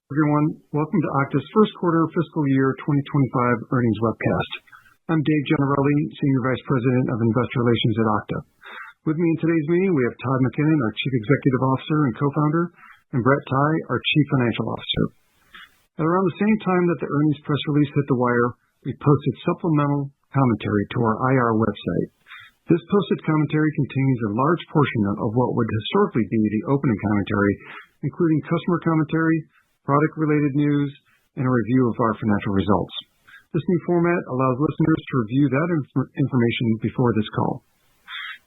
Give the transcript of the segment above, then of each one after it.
Everyone, welcome to Okta's first quarter fiscal year 2025 earnings webcast. I'm Dave Gianarelli, Senior Vice President of Investor Relations at Okta. With me in today's meeting, we have Todd McKinnon, our Chief Executive Officer and Co-founder, and Brett Tighe, our Chief Financial Officer. At around the same time that the earnings press release hit the wire, we posted supplemental commentary to our IR website. This posted commentary contains a large portion of what would historically be the opening commentary, including customer commentary, product-related news, and a review of our financial results. This new format allows listeners to review that information before this call.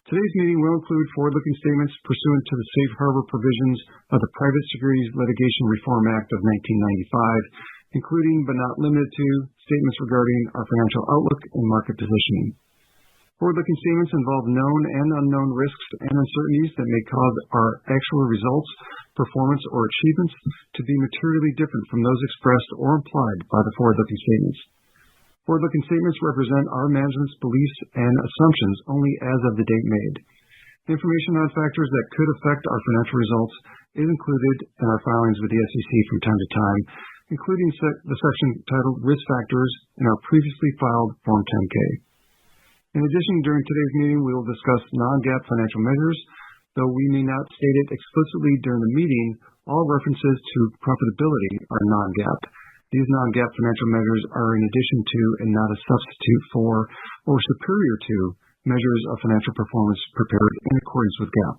Today's meeting will include forward-looking statements pursuant to the safe harbor provisions of the Private Securities Litigation Reform Act of 1995, including but not limited to statements regarding our financial outlook and market positioning. Forward-looking statements involve known and unknown risks and uncertainties that may cause our actual results, performance, or achievements to be materially different from those expressed or implied by the forward-looking statements. Forward-looking statements represent our management's beliefs and assumptions only as of the date made. Information on factors that could affect our financial results is included in our filings with the SEC from time to time, including the section titled Risk Factors in our previously filed Form 10-K. In addition, during today's meeting, we will discuss non-GAAP financial measures. Though we may not state it explicitly during the meeting, all references to profitability are non-GAAP. These non-GAAP financial measures are in addition to and not a substitute for or superior to measures of financial performance prepared in accordance with GAAP.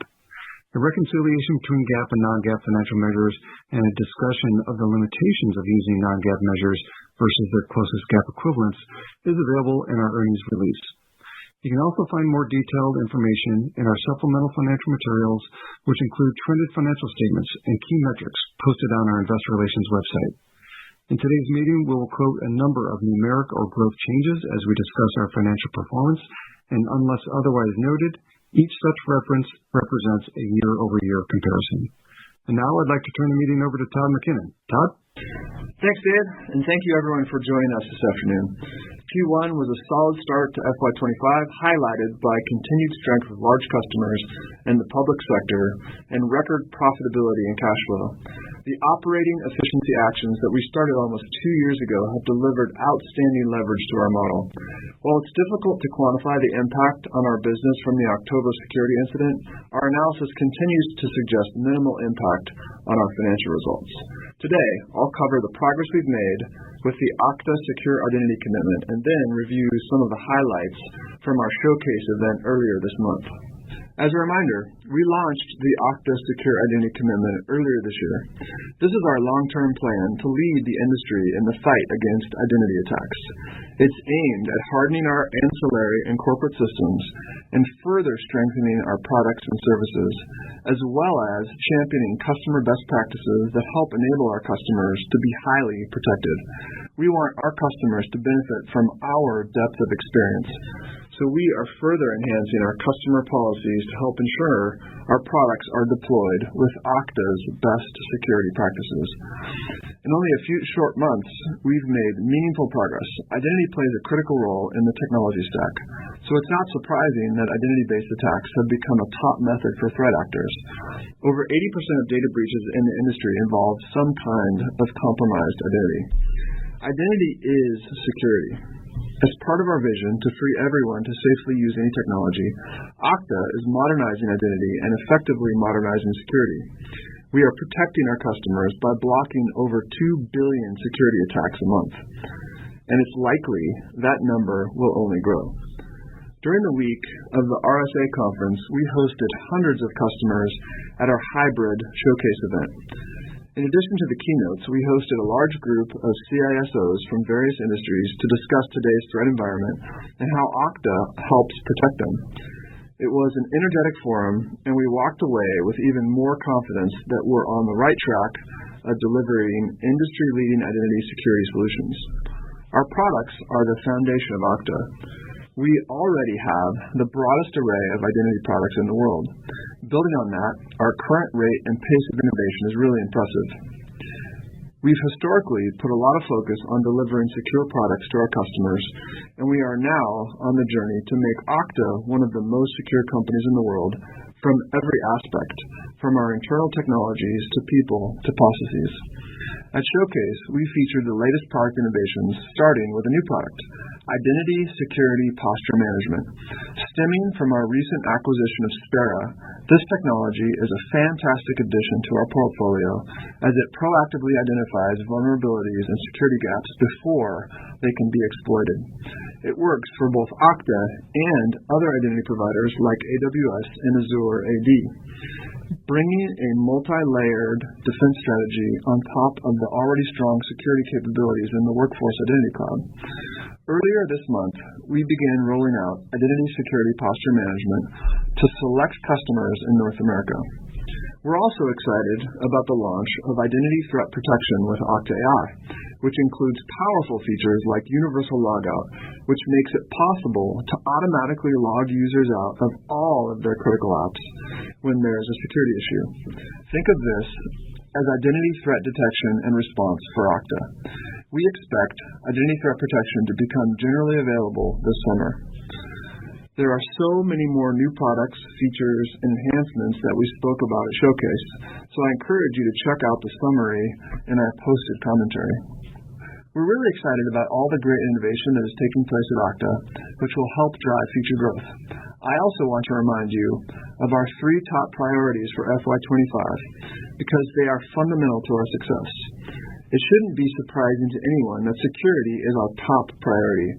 A reconciliation between GAAP and non-GAAP financial measures and a discussion of the limitations of using non-GAAP measures versus their closest GAAP equivalents is available in our earnings release. You can also find more detailed information in our supplemental financial materials, which include trended financial statements and key metrics posted on our investor relations website. In today's meeting, we will quote a number of numeric or growth changes as we discuss our financial performance, and unless otherwise noted, each such reference represents a year-over-year comparison. And now I'd like to turn the meeting over to Todd McKinnon. Todd? Thanks, Dave, and thank you everyone for joining us this afternoon. Q1 was a solid start to FY25, highlighted by continued strength with large customers in the public sector and record profitability and cash flow. The operating efficiency actions that we started almost 2 years ago have delivered outstanding leverage to our model. While it's difficult to quantify the impact on our business from the October security incident, our analysis continues to suggest minimal impact on our financial results. Today, I'll cover the progress we've made with the Okta Secure Identity Commitment and then review some of the highlights from our showcase event earlier this month. As a reminder, we launched the Okta Secure Identity Commitment earlier this year. This is our long-term plan to lead the industry in the fight against identity attacks. It's aimed at hardening our ancillary and corporate systems and further strengthening our products and services, as well as championing customer best practices that help enable our customers to be highly protected. We want our customers to benefit from our depth of experience, so we are further enhancing our customer policies to help ensure our products are deployed with Okta's best security practices. In only a few short months, we've made meaningful progress. Identity plays a critical role in the technology stack, so it's not surprising that identity-based attacks have become a top method for threat actors. Over 80% of data breaches in the industry involve some kind of compromised identity. Identity is security. As part of our vision to free everyone to safely use any technology, Okta is modernizing identity and effectively modernizing security. We are protecting our customers by blocking over 2 billion security attacks a month, and it's likely that number will only grow. During the week of the RSA conference, we hosted hundreds of customers at our hybrid showcase event. In addition to the keynotes, we hosted a large group of CISOs from various industries to discuss today's threat environment and how Okta helps protect them. It was an energetic forum, and we walked away with even more confidence that we're on the right track of delivering industry-leading identity security solutions. Our products are the foundation of Okta. We already have the broadest array of identity products in the world. Building on that, our current rate and pace of innovation is really impressive. We've historically put a lot of focus on delivering secure products to our customers, and we are now on the journey to make Okta one of the most secure companies in the world from every aspect, from our internal technologies to people to processes. At Showcase, we featured the latest product innovations, starting with a new product, Identity Security Posture Management. Stemming from our recent acquisition of Spera, this technology is a fantastic addition to our portfolio as it proactively identifies vulnerabilities and security gaps before they can be exploited. It works for both Okta and other identity providers like AWS and Azure AD, bringing a multi-layered defense strategy on top of the already strong security capabilities in the Workforce Identity Cloud. Earlier this month, we began rolling out Identity Security Posture Management to select customers in North America. We're also excited about the launch of Identity Threat Protection with Okta AI, which includes powerful features like Universal Logout, which makes it possible to automatically log users out of all of their critical apps when there's a security issue. Think of this as identity threat detection and response for Okta. We expect Identity Threat Protection to become generally available this summer. There are so many more new products, features, and enhancements that we spoke about at Showcase, so I encourage you to check out the summary in our posted commentary. We're really excited about all the great innovation that is taking place at Okta, which will help drive future growth. I also want to remind you of our 3 top priorities for FY25 because they are fundamental to our success. It shouldn't be surprising to anyone that security is our top priority,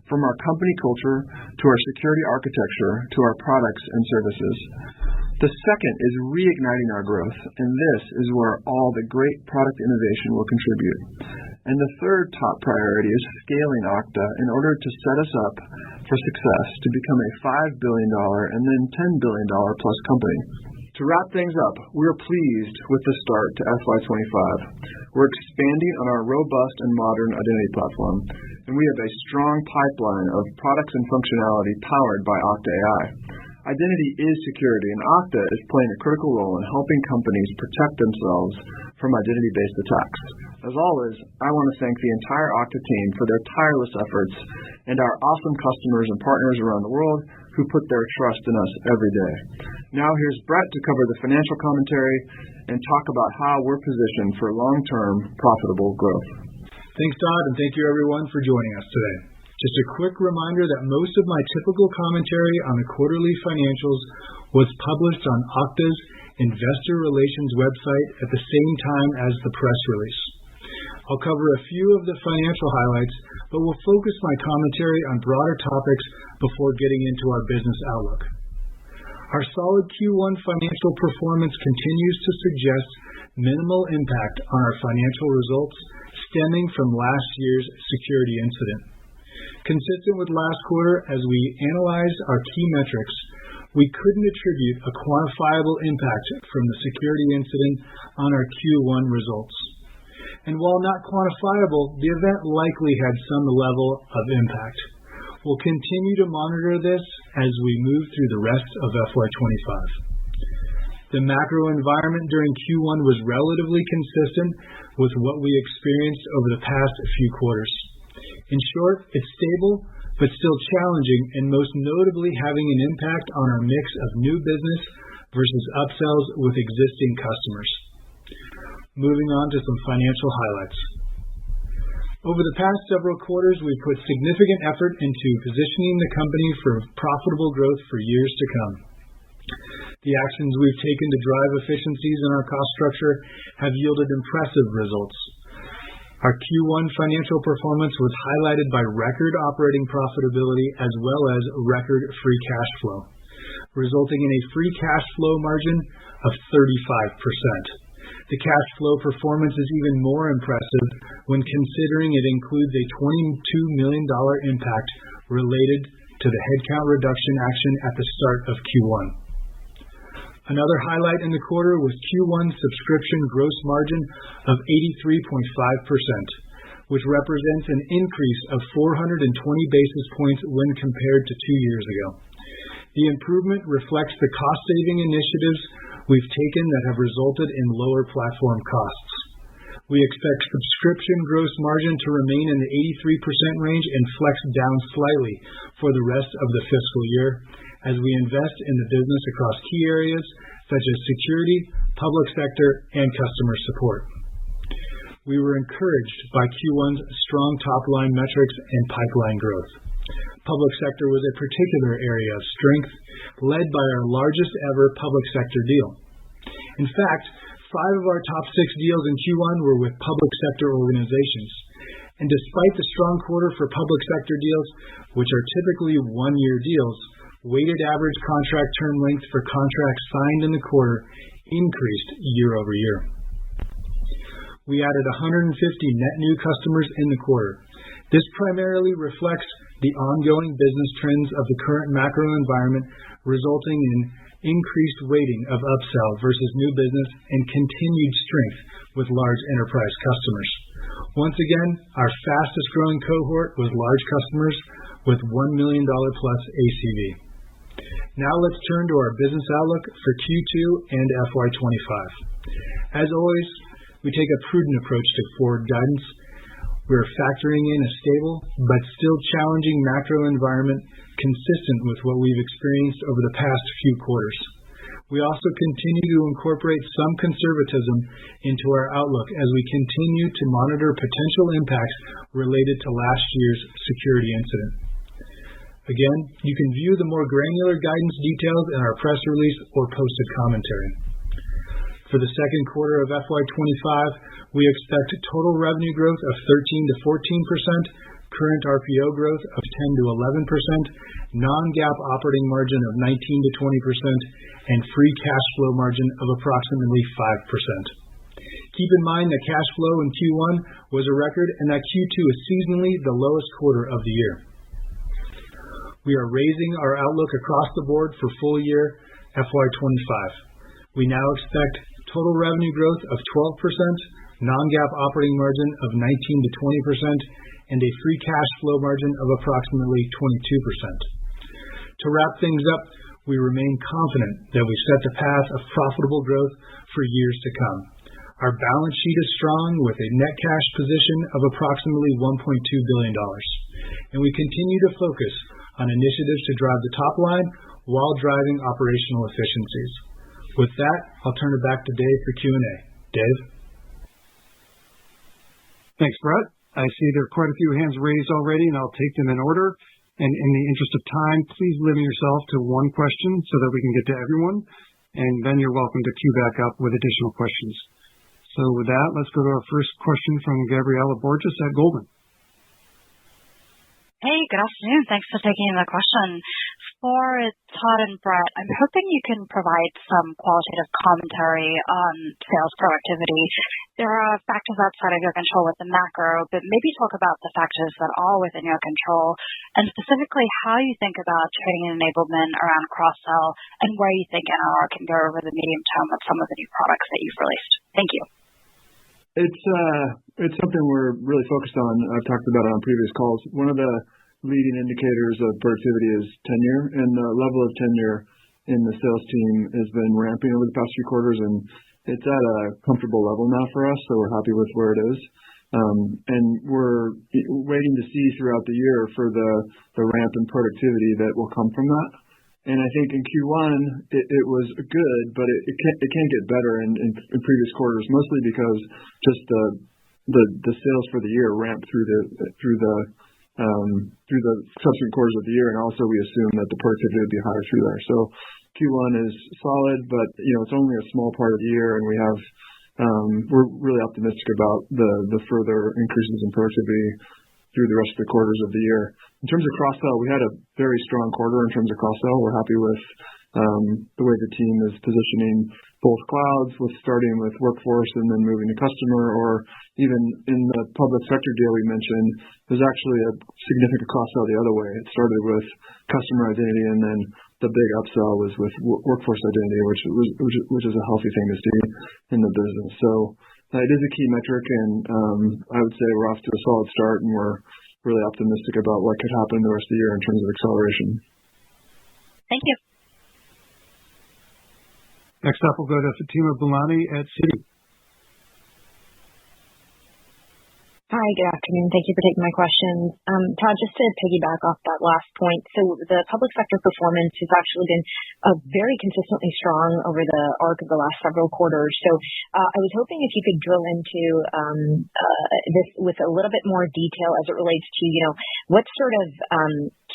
from our company culture to our security architecture to our products and services. The second is reigniting our growth, and this is where all the great product innovation will contribute. And the third top priority is scaling Okta in order to set us up for success to become a $5 billion and then $10 billion plus company. To wrap things up, we're pleased with the start to FY25. We're expanding on our robust and modern identity platform, and we have a strong pipeline of products and functionality powered by Okta AI. Identity is security, and Okta is playing a critical role in helping companies protect themselves from identity-based attacks. As always, I want to thank the entire Okta team for their tireless efforts and our awesome customers and partners around the world who put their trust in us every day. Now here's Brett to cover the financial commentary and talk about how we're positioned for long-term profitable growth. Thanks, Todd, and thank you everyone for joining us today. Just a quick reminder that most of my typical commentary on the quarterly financials was published on Okta's Investor Relations website at the same time as the press release. I'll cover a few of the financial highlights, but will focus my commentary on broader topics before getting into our business outlook. Our solid Q1 financial performance continues to suggest minimal impact on our financial results stemming from last year's security incident. Consistent with last quarter, as we analyzed our key metrics, we couldn't attribute a quantifiable impact from the security incident on our Q1 results. And while not quantifiable, the event likely had some level of impact. We'll continue to monitor this as we move through the rest of FY25. The macro environment during Q1 was relatively consistent with what we experienced over the past few quarters. In short, it's stable, but still challenging, and most notably having an impact on our mix of new business versus upsells with existing customers. Moving on to some financial highlights. Over the past several quarters, we've put significant effort into positioning the company for profitable growth for years to come. The actions we've taken to drive efficiencies in our cost structure have yielded impressive results. Our Q1 financial performance was highlighted by record operating profitability as well as record free cash flow, resulting in a free cash flow margin of 35%. The cash flow performance is even more impressive when considering it includes a $22 million impact related to the headcount reduction action at the start of Q1. Another highlight in the quarter was Q1 subscription gross margin of 83.5%, which represents an increase of 420 basis points when compared to 2 years ago. The improvement reflects the cost-saving initiatives we've taken that have resulted in lower platform costs. We expect subscription gross margin to remain in the 83% range and flex down slightly for the rest of the fiscal year as we invest in the business across key areas such as security, public sector, and customer support. we were encouraged by Q1's strong top-line metrics and pipeline growth. Public sector was a particular area of strength, led by our largest ever public sector deal. In fact, 5 of our top 6 deals in Q1 were with public sector organizations. And despite the strong quarter for public sector deals, which are typically one-year deals, weighted average contract term length for contracts signed in the quarter increased year over year. We added 150 net new customers in the quarter. This primarily reflects the ongoing business trends of the current macro environment, resulting in increased weighting of upsell versus new business and continued strength with large enterprise customers. Once again, our fastest growing cohort was large customers with $1 million plus ACV. Now let's turn to our business outlook for Q2 and FY25. As always, we take a prudent approach to forward guidance. We're factoring in a stable but still challenging macro environment consistent with what we've experienced over the past few quarters. We also continue to incorporate some conservatism into our outlook as we continue to monitor potential impacts related to last year's security incident. Again, you can view the more granular guidance details in our press release or posted commentary. For the second quarter of FY25, we expect total revenue growth of 13 to 14%, current RPO growth of 10 to 11%, non-GAAP operating margin of 19 to 20%, and free cash flow margin of approximately 5%. Keep in mind that cash flow in Q1 was a record and that Q2 is seasonally the lowest quarter of the year. We are raising our outlook across the board for full year FY25. We now expect total revenue growth of 12%, non-GAAP operating margin of 19 to 20%, and a free cash flow margin of approximately 22%. To wrap things up, we remain confident that we set the path of profitable growth for years to come. Our balance sheet is strong with a net cash position of approximately $1.2 billion, and we continue to focus on initiatives to drive the top line while driving operational efficiencies. With that, I'll turn it back to Dave for Q&A. Dave? Thanks, Brett. I see there are quite a few hands raised already, and I'll take them in order. And in the interest of time, please limit yourself to one question so that we can get to everyone. And then you're welcome to queue back up with additional questions. So with that, let's go to our first question from Gabriela Borges at Goldman. Hey, good afternoon. Thanks for taking the question. For Todd and Brett, I'm hoping you can provide some qualitative commentary on sales productivity. There are factors outside of your control with the macro, but maybe talk about the factors that are within your control, and specifically how you think about training and enablement around cross-sell and where you think NRR can go over the medium term with some of the new products that you've released. Thank you. It's something we're really focused on. I've talked about it on previous calls. One of the leading indicators of productivity is tenure, and the level of tenure in the sales team has been ramping over the past few quarters, and it's at a comfortable level now for us, so we're happy with where it is. And we're waiting to see throughout the year for the ramp in productivity that will come from that. And I think in Q1 it was good, but it can get better in previous quarters, mostly because just the sales for the year ramp through the subsequent quarters of the year, and also we assume that the productivity would be higher through there. So Q1 is solid, but it's only a small part of the year, and we're really optimistic about the further increases in productivity through the rest of the quarters of the year. In terms of cross-sell, we had a very strong quarter in terms of cross-sell. We're happy with the way the team is positioning both clouds, with starting with Workforce and then moving to customer, or even in the public sector deal we mentioned, there's actually a significant cross-sell the other way. It started with customer identity, and then the big upsell was with Workforce Identity, which is a healthy thing to see in the business. So it is a key metric, and I would say we're off to a solid start, and we're really optimistic about what could happen the rest of the year in terms of acceleration. Thank you. Next up, we'll go to Fatima Boolani at Citi. Hi, good afternoon. Thank you for taking my questions. Todd, just to piggyback off that last point, so the public sector performance has actually been very consistently strong over the arc of the last several quarters. So I was hoping if you could drill into this with a little bit more detail as it relates to, what sort of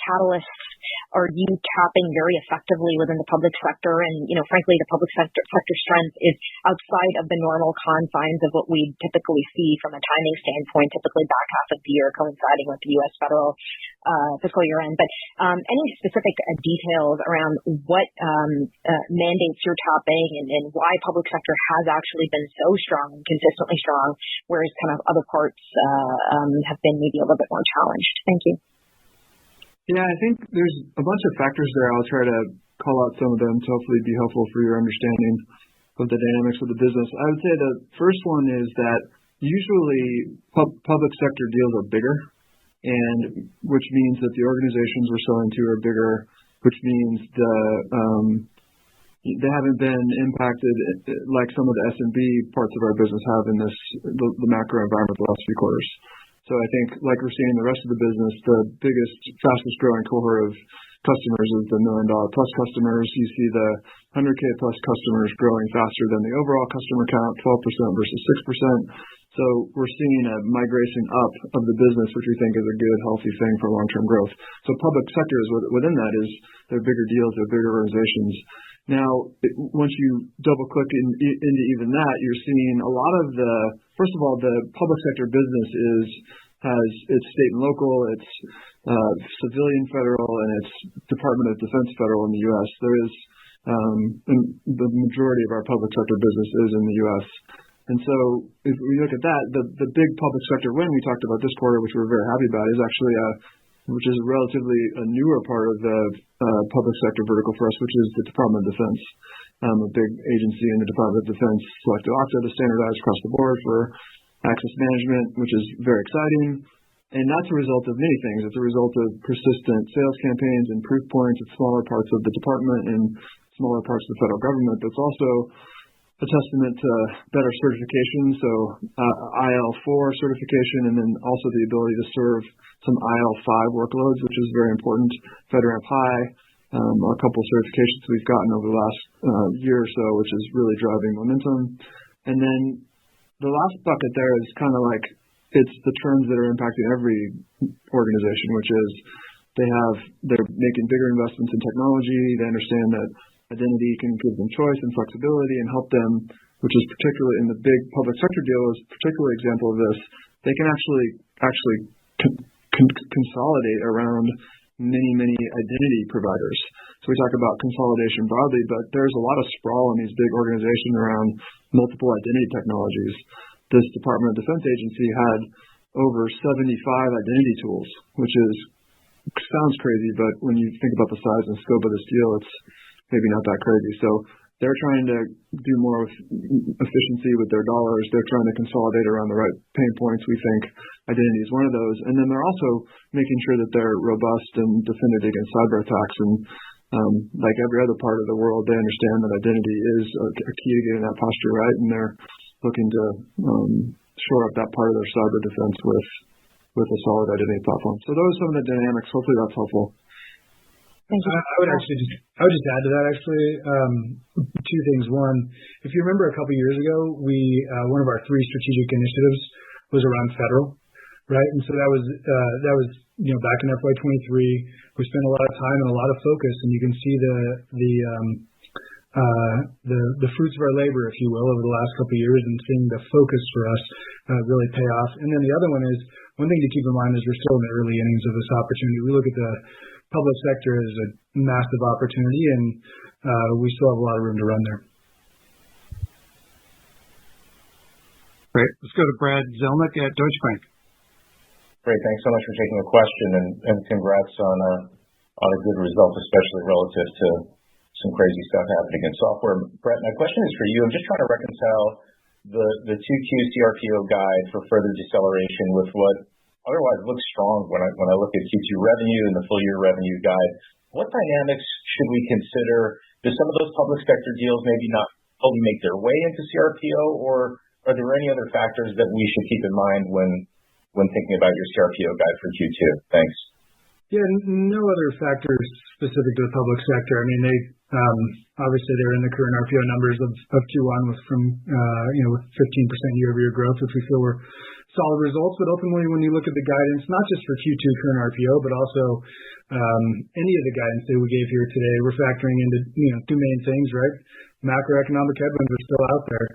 catalysts are you tapping very effectively within the public sector? And, frankly, the public sector strength is outside of the normal confines of what we typically see from a timing standpoint, typically back half of the year coinciding with the U.S. federal fiscal year end. But any specific details around what mandates you're tapping and why public sector has actually been so strong and consistently strong, whereas kind of other parts have been maybe a little bit more challenged? Thank you. Yeah, I think there's a bunch of factors there. I'll try to call out some of them to hopefully be helpful for your understanding of the dynamics of the business. I would say the first one is that usually public sector deals are bigger, and which means that the organizations we're selling to are bigger, which means they haven't been impacted like some of the SMB parts of our business have in the macro environment the last few quarters. So I think, like we're seeing in the rest of the business, the biggest, fastest growing cohort of customers is the $1 million plus customers. You see the 100K plus customers growing faster than the overall customer count, 12% versus 6%. So we're seeing a migration up of the business, which we think is a good, healthy thing for long-term growth. So public sector is within that is they're bigger deals, they're bigger organizations. Now, once you double-click into even that, you're seeing a lot of first of all, the public sector business has its state and local, its civilian federal, and its Department of Defense federal in the U.S. There is the majority of our public sector business is in the U.S. And so if we look at that, the big public sector win we talked about this quarter, which we're very happy about, is actually which is relatively a newer part of the public sector vertical for us, which is the Department of Defense. A big agency in the Department of Defense selected Okta to standardize across the board for access management, which is very exciting. And that's a result of many things. It's a result of persistent sales campaigns and proof points at smaller parts of the department and smaller parts of the federal government. That's also a testament to better certification, so IL4 certification, and then also the ability to serve some IL5 workloads, which is very important. FedRAMP High, a couple certifications we've gotten over the last year or so, which is really driving momentum. And then the last bucket there is kind of like it's the trends that are impacting every organization, which is they're making bigger investments in technology. They understand that identity can give them choice and flexibility and help them, which is particularly in the big public sector deal is a particular example of this. They can actually consolidate around many identity providers. So we talk about consolidation broadly, but there's a lot of sprawl in these big organizations around multiple identity technologies. This Department of Defense agency had over 75 identity tools, which sounds crazy, but when you think about the size and scope of this deal, it's maybe not that crazy. So they're trying to do more with efficiency with their dollars. They're trying to consolidate around the right pain points. We think identity is one of those. And then they're also making sure that they're robust and defended against cyber attacks. And like every other part of the world, they understand that identity is a key to getting that posture right. And they're looking to shore up that part of their cyber defense with a solid identity platform. So those are some of the dynamics. Hopefully that's helpful. Thank you. I would just add to that actually two things. One, if you remember a couple of years ago, one of our 3 strategic initiatives was around federal, right? And so that was back in FY23. We spent a lot of time and a lot of focus, and you can see the fruits of our labor, if you will, over the last couple of years, and seeing the focus for us really pay off. And then the other one is one thing to keep in mind is we're still in the early innings of this opportunity. We look at the public sector as a massive opportunity, and we still have a lot of room to run there. Great. Let's go to Brad Zelnick at Deutsche Bank. Great. Thanks so much for taking the question, and congrats on a good result, especially relative to some crazy stuff happening in software. Brett, my question is for you. I'm just trying to reconcile the 2Q CRPO guide for further deceleration with what otherwise looks strong when I look at Q2 revenue and the full year revenue guide. What dynamics should we consider? Do some of those public sector deals maybe not fully make their way into CRPO, or are there any other factors that we should keep in mind when when thinking about your CRPO guide for Q2? Thanks. Yeah, no other factors specific to the public sector. I mean, they obviously they're in the current RPO numbers of Q1 with with 15% year-over-year growth, which we feel were solid results. But ultimately, when you look at the guidance, not just for Q2 current RPO, but also any of the guidance that we gave here today, we're factoring into two main things, right? Macroeconomic headwinds are still out there.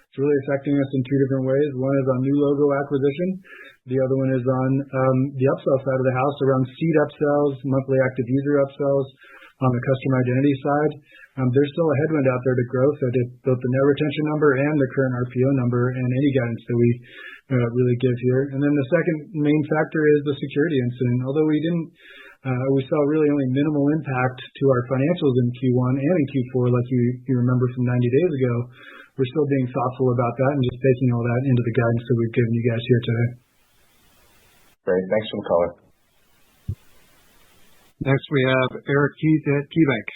It's really affecting us in two different ways. One is on new logo acquisition. The other one is on the upsell side of the house around seat upsells, monthly active user upsells on the customer identity side. There's still a headwind out there to growth at both the net retention number and the current RPO number and any guidance that we really give here. And then the second main factor is the security incident. Although we saw really only minimal impact to our financials in Q1 and in Q4, like you remember from 90 days ago, we're still being thoughtful about that and just taking all that into the guidance that we've given you guys here today. Great. Thanks for the color. Next, we have Eric Keith at KeyBank.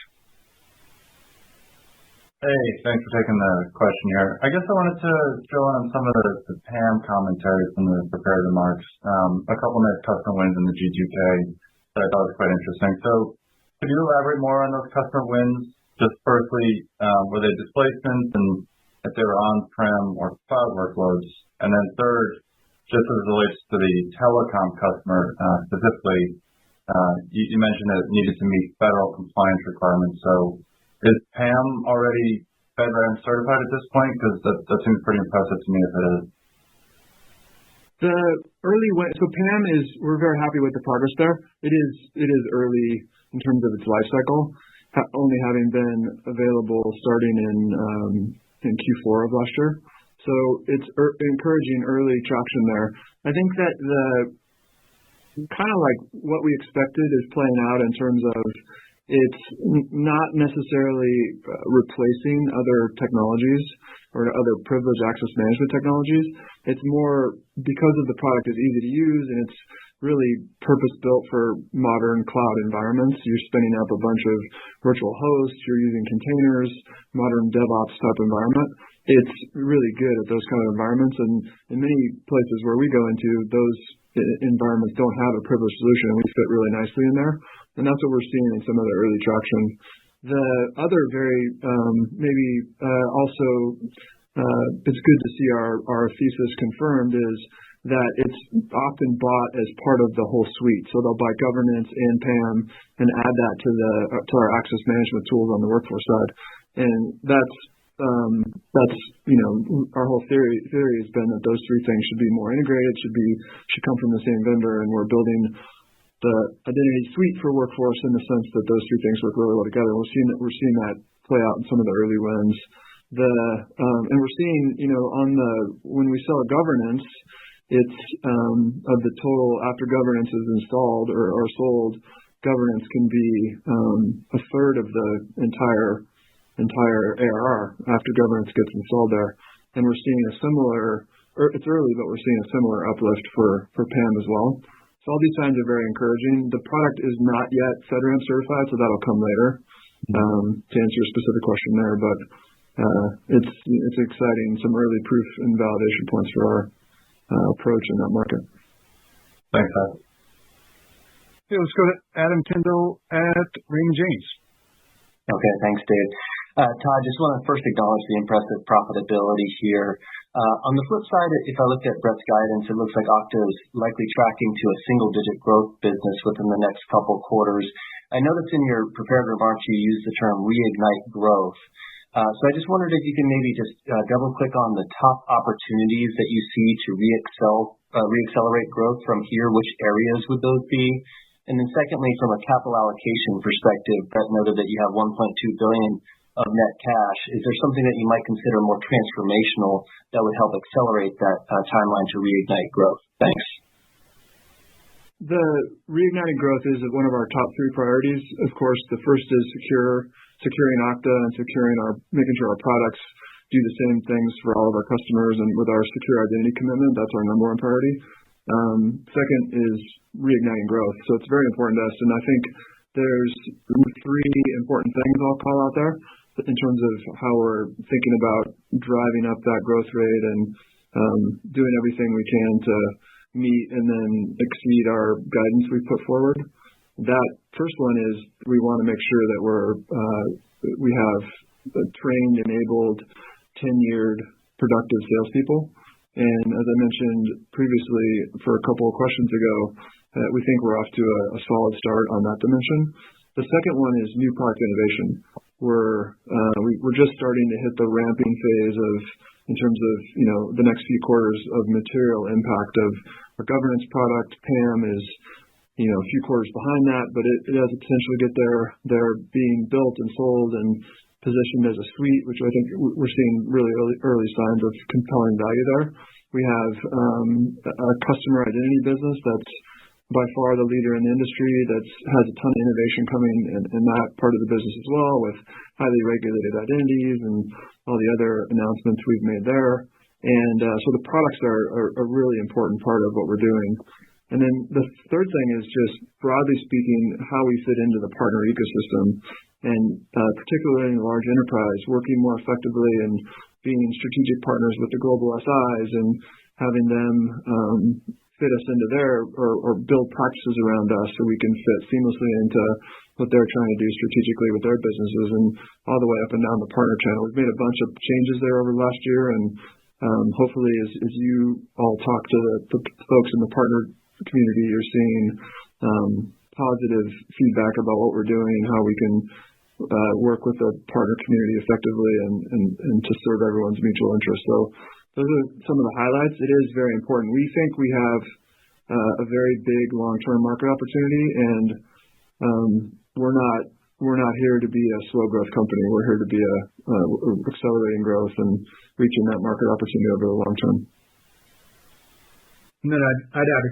Hey, thanks for taking the question here. I guess I wanted to drill on some of the PAM commentary from the prepared remarks. A couple of nice customer wins in the G2K that I thought was quite interesting. So could you elaborate more on those customer wins? Just firstly, were they displacements and if they were on-prem or cloud workloads? And then third, just as it relates to the telecom customer specifically, you mentioned that it needed to meet federal compliance requirements. So is PAM already FedRAMP certified at this point? Because that seems pretty impressive to me if it is. The early win, so PAM is, we're very happy with the progress there. It is early in terms of its life cycle, only having been available starting in Q4 of last year. So it's encouraging early traction there. I think that the kind of like what we expected is playing out in terms of it's not necessarily replacing other technologies or other privileged access management technologies. It's more because of the product is easy to use and it's really purpose-built for modern cloud environments. You're spinning up a bunch of virtual hosts, you're using containers, modern DevOps type environment. It's really good at those kind of environments, and in many places where we go into, those environments don't have a privileged solution, and we fit really nicely in there. And that's what we're seeing in some of the early traction. The other very it's good to see our thesis confirmed is that it's often bought as part of the whole suite. So they'll buy governance and PAM and add that to our access management tools on the workforce side. And that's our whole theory has been that those three things should be more integrated, should come from the same vendor, and we're building the identity suite for workforce in the sense that those three things work really well together. We're seeing that play out in some of the early wins. And we're seeing, when we sell governance, it's of the total after governance is installed or sold, governance can be a third of the entire ARR after governance gets installed there. And we're seeing it's early, but we're seeing a similar uplift for PAM as well. So all these signs are very encouraging. The product is not yet FedRAMP certified, so that'll come later to answer your specific question there. But it's exciting, some early proof and validation points for our approach in that market. Thanks, Todd. Okay, let's go to Adam Tindall at Raymond James. Okay, thanks, Dave. Todd, just want to first acknowledge the impressive profitability here. On the flip side, if I look at Brett's guidance, it looks like Okta is likely tracking to a single-digit growth business within the next couple quarters. I noticed in your prepared remarks you used the term reignite growth. So I just wondered if you can maybe just double-click on the top opportunities that you see to reaccelerate growth from here. Which areas would those be? And then secondly, from a capital allocation perspective, Brett noted that you have $1.2 billion of net cash. Is there something that you might consider more transformational that would help accelerate that timeline to reignite growth? Thanks. The reigniting growth is one of our top three priorities. Of course, the first is securing Okta and making sure our products do the same things for all of our customers, and with our secure identity commitment, that's our number one priority. Second is reigniting growth. So it's very important to us, and I think there's three important things I'll call out there in terms of how we're thinking about driving up that growth rate and doing everything we can to meet and then exceed our guidance we put forward. That first one is we want to make sure that we have trained, enabled, tenured, productive salespeople. And as I mentioned previously for a couple of questions ago, we think we're off to a solid start on that dimension. The second one is new product innovation. We're just starting to hit the ramping phase in terms of the next few quarters of material impact of our governance product. PAM is a few quarters behind that, but it has the potential to get there. They're being built and sold and positioned as a suite, which I think we're seeing really early signs of compelling value there. We have a customer identity business that's by far the leader in the industry that has a ton of innovation coming in that part of the business as well, with highly regulated identities and all the other announcements we've made there. And so the products are a really important part of what we're doing. And then the third thing is just broadly speaking, how we fit into the partner ecosystem, and particularly in the large enterprise, working more effectively and being strategic partners with the global SIs and having them fit us into or build practices around us so we can fit seamlessly into what they're trying to do strategically with their businesses and all the way up and down the partner channel. We've made a bunch of changes there over the last year, and hopefully as you all talk to the folks in the partner community, you're seeing positive feedback about what we're doing and how we can work with the partner community effectively and to serve everyone's mutual interest. So those are some of the highlights. It is very important. We think we have a very big long-term market opportunity, and we're not here to be a slow growth company. We're here to be accelerating growth and reaching that market opportunity over the long term. And then I'd add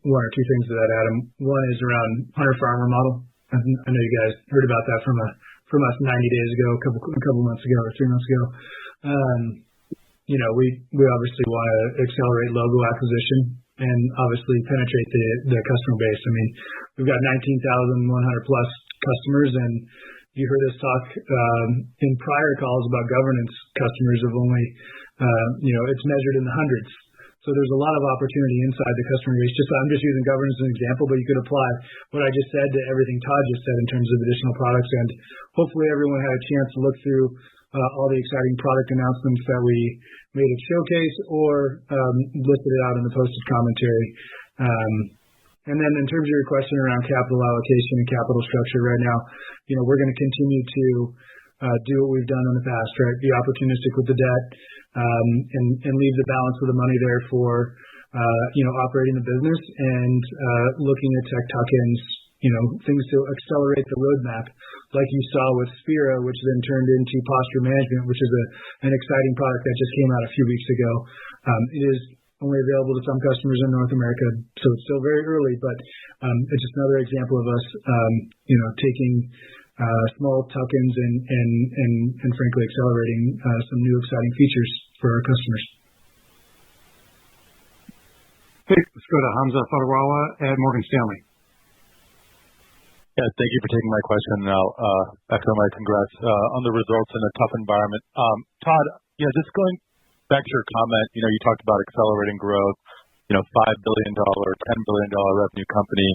one or two things to that, Adam. One is around hunter-farmer model. I know you guys heard about that from us 90 days ago, a couple months ago, or 3 months ago. We obviously want to accelerate logo acquisition and obviously penetrate the customer base. I mean, we've got 19,100 plus customers, and you heard us talk in prior calls about governance customers of only, it's measured in the hundreds. So there's a lot of opportunity inside the customer base. I'm just using governance as an example, but you could apply what I just said to everything Todd just said in terms of additional products. And hopefully everyone had a chance to look through all the exciting product announcements that we made at Showcase or listed it out in the posted commentary. And then in terms of your question around capital allocation and capital structure right now, we're going to continue to do what we've done in the past, right? Be opportunistic with the debt, and leave the balance of the money there for, operating the business and looking at tech tuck-ins, things to accelerate the roadmap, like you saw with Spira, which then turned into Posture Management, which is an exciting product that just came out a few weeks ago. It is only available to some customers in North America, so it's still very early, but it's just another example of us, taking small tuck-ins and frankly accelerating some new exciting features for our customers. Okay, let's go to Hamza Fodderwala at Morgan Stanley. Yeah, thank you for taking my question. And I'll echo my congrats on the results in a tough environment. Todd, just going back to your comment, you talked about accelerating growth, $5 billion, $10 billion revenue company.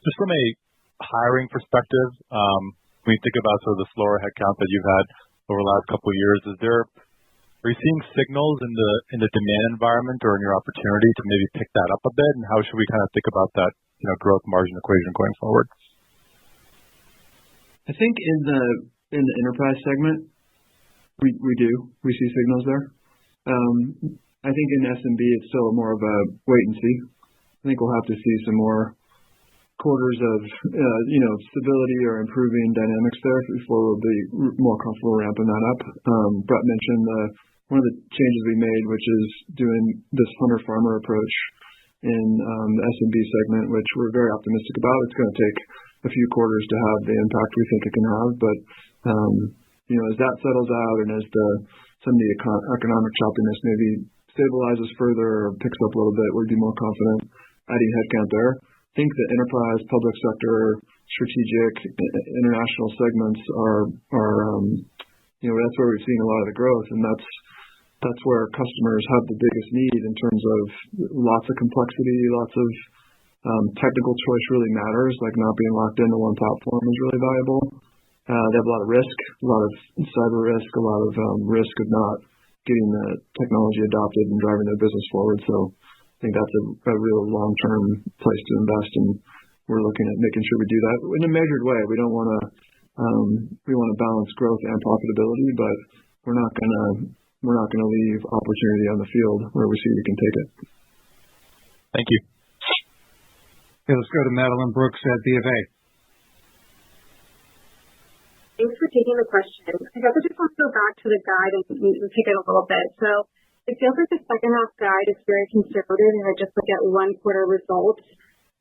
Just from a hiring perspective, when you think about sort of the slower headcount that you've had over the last couple of years, are you seeing signals in the demand environment or in your opportunity to maybe pick that up a bit? And how should we kind of think about that, growth margin equation going forward? I think in the enterprise segment, we see signals there. I think in SMB it's still more of a wait and see. I think we'll have to see some more quarters of stability or improving dynamics there before we'll be more comfortable ramping that up. Brett mentioned one of the changes we made, which is doing this hunter-farmer approach in the SMB segment, which we're very optimistic about. It's going to take a few quarters to have the impact we think it can have, but as that settles out and as some of the economic choppiness maybe stabilizes further or picks up a little bit, we'll be more confident adding headcount there. I think the enterprise, public sector, strategic, international segments are that's where we've seen a lot of the growth, and that's that's where customers have the biggest need in terms of lots of complexity, lots of technical choice really matters, like not being locked into one platform is really valuable. They have a lot of risk, a lot of cyber risk, a lot of risk of not getting the technology adopted and driving their business forward. So I think that's a real long-term place to invest, and we're looking at making sure we do that in a measured way. We don't want to we want to balance growth and profitability, but we're not gonna leave opportunity on the field where we see we can take it. Thank you. Okay, let's go to Madeline Brooks at BofA. Thanks for taking the question. I guess I just want to go back to the guide and pick it a little bit. So it feels like the second half guide is very conservative if I just look at one quarter results,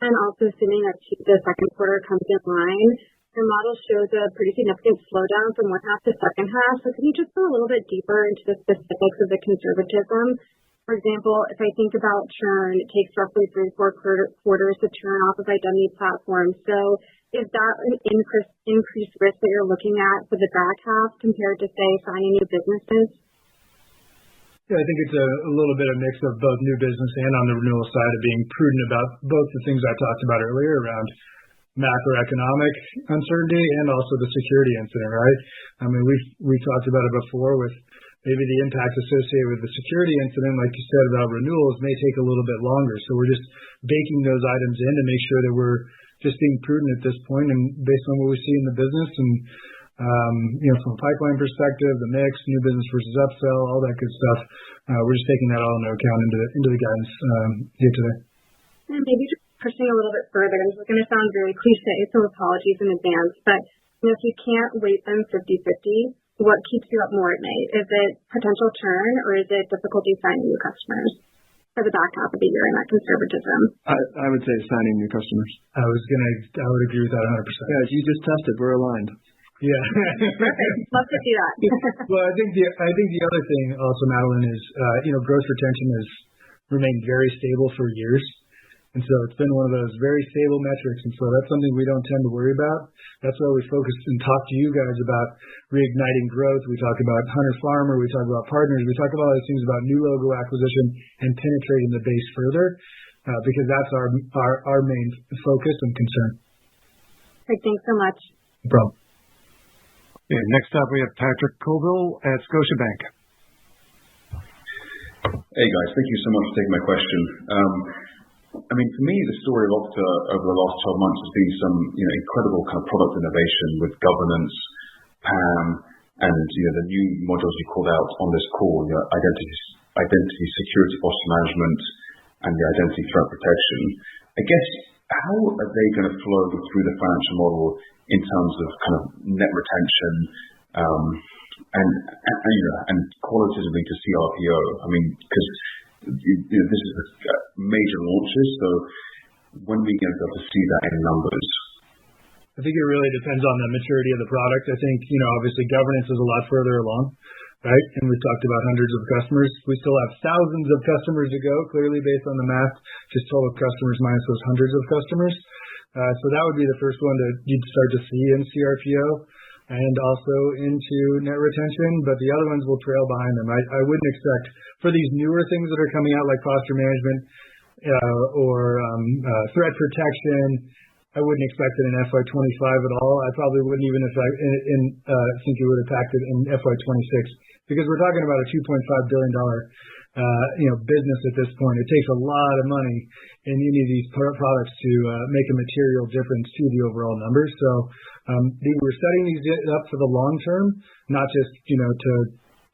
and also assuming that the second quarter comes in line. Your model shows a pretty significant slowdown from one half to second half. So can you just go a little bit deeper into the specifics of the conservatism? For example, if I think about churn, it takes roughly 3-4 quarters to turn off of identity platforms. So is that an increased risk that you're looking at for the back half compared to, say, signing new businesses? Yeah, I think it's a little bit of mix of both new business and on the renewal side of being prudent about both the things I talked about earlier around macroeconomic uncertainty and also the security incident, right? I mean, we talked about it before with maybe the impacts associated with the security incident, like you said about renewals, may take a little bit longer. So we're just baking those items in to make sure that we're just being prudent at this point and based on what we see in the business and, from a pipeline perspective, the mix, new business versus upsell, all that good stuff. We're just taking that all into account into the guidance here today. And maybe just pushing a little bit further, this is going to sound very cliche, so apologies in advance, but if you can't weight them 50-50, what keeps you up more at night? Is it potential churn, or is it difficulty signing new customers for the back half of the year and that conservatism? I would say signing new customers. I would agree with that 100%. Yeah, as you just tested, we're aligned. Yeah. Perfect. Love to see that. Well, I think the other thing also, Madeline, is gross retention has remained very stable for years. And so it's been one of those very stable metrics. And so that's something we don't tend to worry about. That's why we focus and talk to you guys about reigniting growth. We talk about hunter-farmer. We talk about partners. We talk about all these things about new logo acquisition and penetrating the base further because that's our main focus and concern. Great. Thanks so much. No problem. Okay, next up, we have Patrick Colville at Scotiabank. Hey, guys. Thank you so much for taking my question. For me, the story of Okta over the last 12 months has been some incredible kind of product innovation with governance, PAM, and the new modules you called out on this call, identity security posture management, and the identity threat protection. I guess, how are they going to flow through the financial model in terms of kind of net retention and qualitatively to CRPO? I mean, because this is major launches, so when are we going to be able to see that in numbers? I think it really depends on the maturity of the product. I think, obviously governance is a lot further along, right? And we've talked about hundreds of customers. We still have thousands of customers to go, clearly based on the math, just total customers minus those hundreds of customers. So that would be the first one that you'd start to see in CRPO and also into net retention, but the other ones will trail behind them. I wouldn't expect for these newer things that are coming out like posture management or threat protection, I wouldn't expect it in FY25 at all. I probably wouldn't even think it would impact it in FY26 because we're talking about a $2.5 billion business at this point. It takes a lot of money in any of these products to make a material difference to the overall numbers. So we're setting these up for the long term, not just to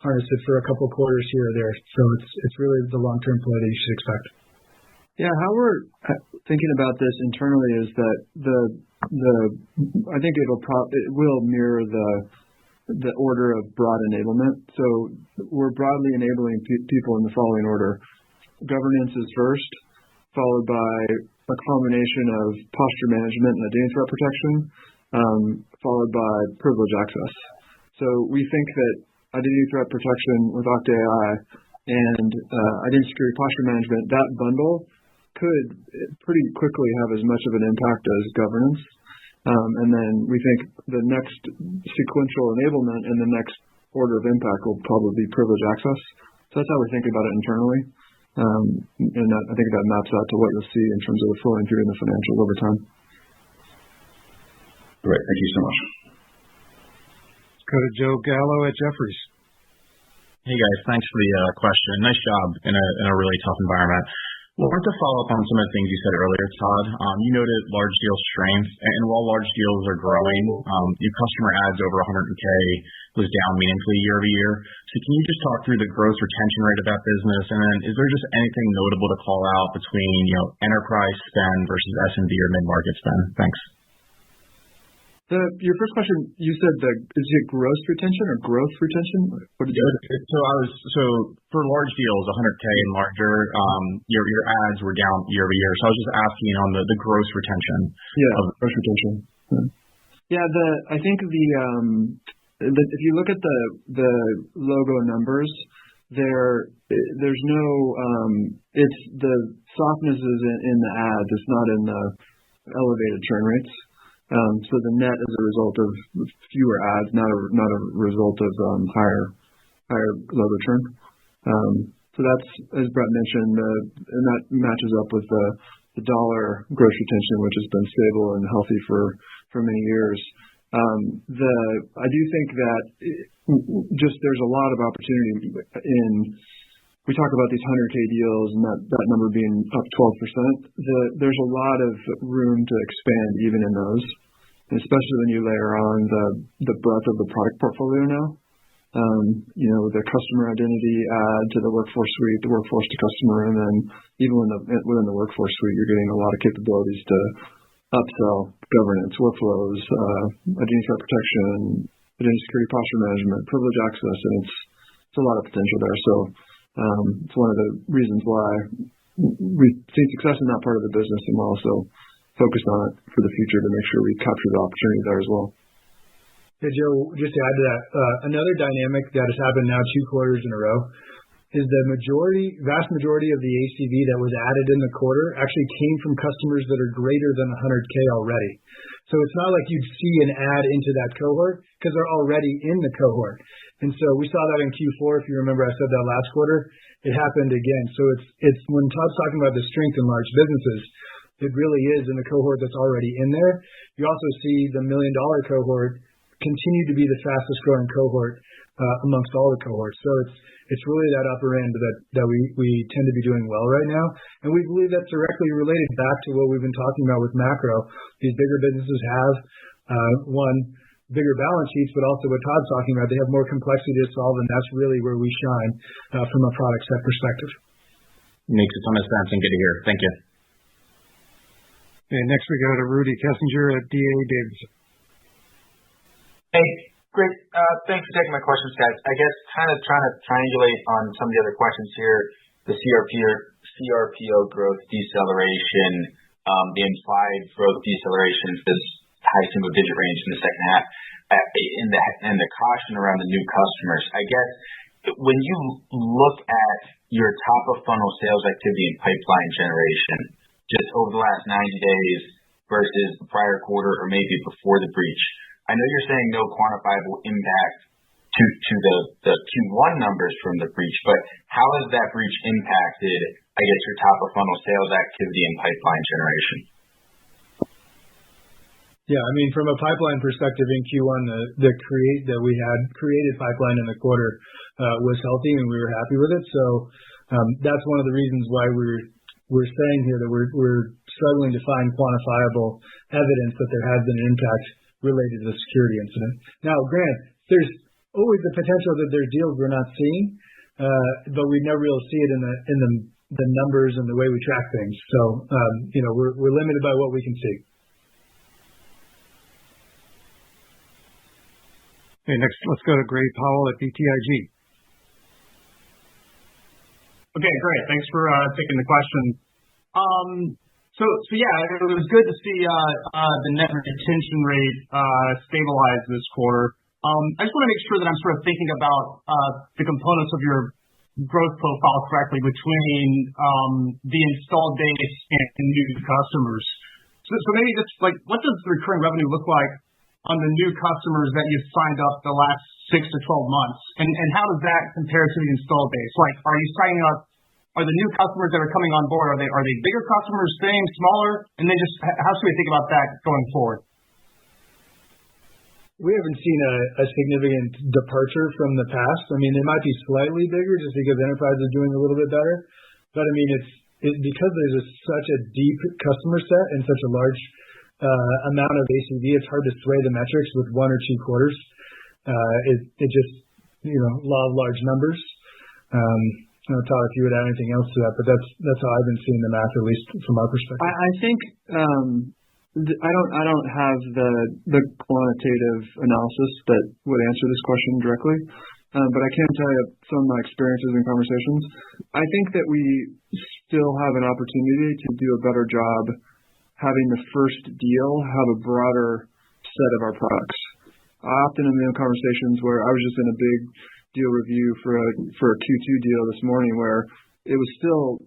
harness it for a couple of quarters here or there. So it's really the long term play that you should expect. Yeah, how we're thinking about this internally is that I think it will mirror the order of broad enablement. So we're broadly enabling people in the following order. Governance is first, followed by a combination of posture management and identity threat protection, followed by privileged access. So we think that identity threat protection with Okta AI and identity security posture management, that bundle could pretty quickly have as much of an impact as governance. And then we think the next sequential enablement and the next order of impact will probably be privileged access. So that's how we're thinking about it internally. And I think that maps out to what you'll see in terms of the flowing through in the financials over time. Great. Thank you so much. Let's go to Joe Gallo at Jefferies. Hey guys, thanks for the question. Nice job in a really tough environment. Well, I want to follow up on some of the things you said earlier, Todd. You noted large deal strength, and while large deals are growing, your customer adds over 100K was down meaningfully year over year. So can you just talk through the gross retention rate of that business, and then is there just anything notable to call out between enterprise spend versus SMB or mid-market spend? Thanks. Your first question, you said is it gross retention or growth retention? What did you say? So for large deals, 100K and larger, your ads were down year over year. So I was just asking on the gross retention. Yeah, gross retention. Yeah, I think if you look at the logo numbers, there's no it's the softness is in the ads. It's not in the elevated churn rates. So the net is a result of fewer ads, not a result of higher logo churn. So that's, as Brett mentioned, and that matches up with the dollar gross retention, which has been stable and healthy for many years. I do think that there's a lot of opportunity in. We talk about these 100K deals and that number being up 12%. There's a lot of room to expand even in those, and especially when you layer on the breadth of the product portfolio now. The customer identity add to the workforce suite, the workforce to customer, and then even within the workforce suite, you're getting a lot of capabilities to upsell governance, workflows, identity threat protection, identity security posture management, privileged access, and it's a lot of potential there. So it's one of the reasons why we've seen success in that part of the business, and we're also focused on it for the future to make sure we capture the opportunity there as well. Hey, Joe, just to add to that, another dynamic that has happened now 2 quarters in a row is the vast majority of the ACV that was added in the quarter actually came from customers that are greater than 100K already. So it's not like you'd see an add into that cohort because they're already in the cohort. And so we saw that in Q4. If you remember, I said that last quarter. It happened again. So it's when Todd's talking about the strength in large businesses, it really is in the cohort that's already in there. You also see the $1 million cohort continue to be the fastest growing cohort amongst all the cohorts. So it's really that upper end that we tend to be doing well right now. And we believe that's directly related back to what we've been talking about with macro. These bigger businesses have, bigger balance sheets, but also what Todd's talking about, they have more complexity to solve, and that's really where we shine from a product set perspective. Makes a ton of sense and good to hear. Thank you. And next we go to Rudy Kessinger at D.A. Davidson. Hey, great. Thanks for taking my questions, guys. I guess kind of trying to triangulate on some of the other questions here, the CRPO growth deceleration, the implied growth deceleration is this high single-digit range in the second half, and the caution around the new customers. I guess when you look at your top-of-funnel sales activity and pipeline generation, just over the last 90 days versus the prior quarter or maybe before the breach, I know you're saying no quantifiable impact to the Q1 numbers from the breach, but how has that breach impacted, I guess, your top-of-funnel sales activity and pipeline generation? Yeah, I mean, from a pipeline perspective in Q1, that we had created pipeline in the quarter was healthy, and we were happy with it. So that's one of the reasons why we're saying here that we're struggling to find quantifiable evidence that there has been an impact related to the security incident. Now, granted, there's always the potential that there's deals we're not seeing, but we never really see it in the numbers and the way we track things. So we're limited by what we can see. Okay, next let's go to Gray Powell at BTIG. Okay, great. Thanks for taking the question. So yeah, it was good to see the net retention rate stabilize this quarter. I just want to make sure that I'm sort of thinking about the components of your growth profile correctly between the installed base and new customers. So maybe just like, what does the recurring revenue look like on the new customers that you've signed up the last 6 to 12 months? And how does that compare to the install base? Like, are you signing up, are the new customers that are coming on board, are they bigger customers, same, smaller? And then just how should we think about that going forward? We haven't seen a significant departure from the past. I mean, they might be slightly bigger just because enterprise is doing a little bit better. But I mean, because there's such a deep customer set and such a large amount of ACV, it's hard to sway the metrics with 1 or 2 quarters. It just, law of large numbers. I don't know, Todd, if you would add anything else to that, but that's how I've been seeing the math, at least from our perspective. I think I don't have the quantitative analysis that would answer this question directly, but I can tell you some of my experiences and conversations. I think that we still have an opportunity to do a better job having the first deal have a broader set of our products. I often am in conversations where I was just in a big deal review for a Q2 deal this morning where it was still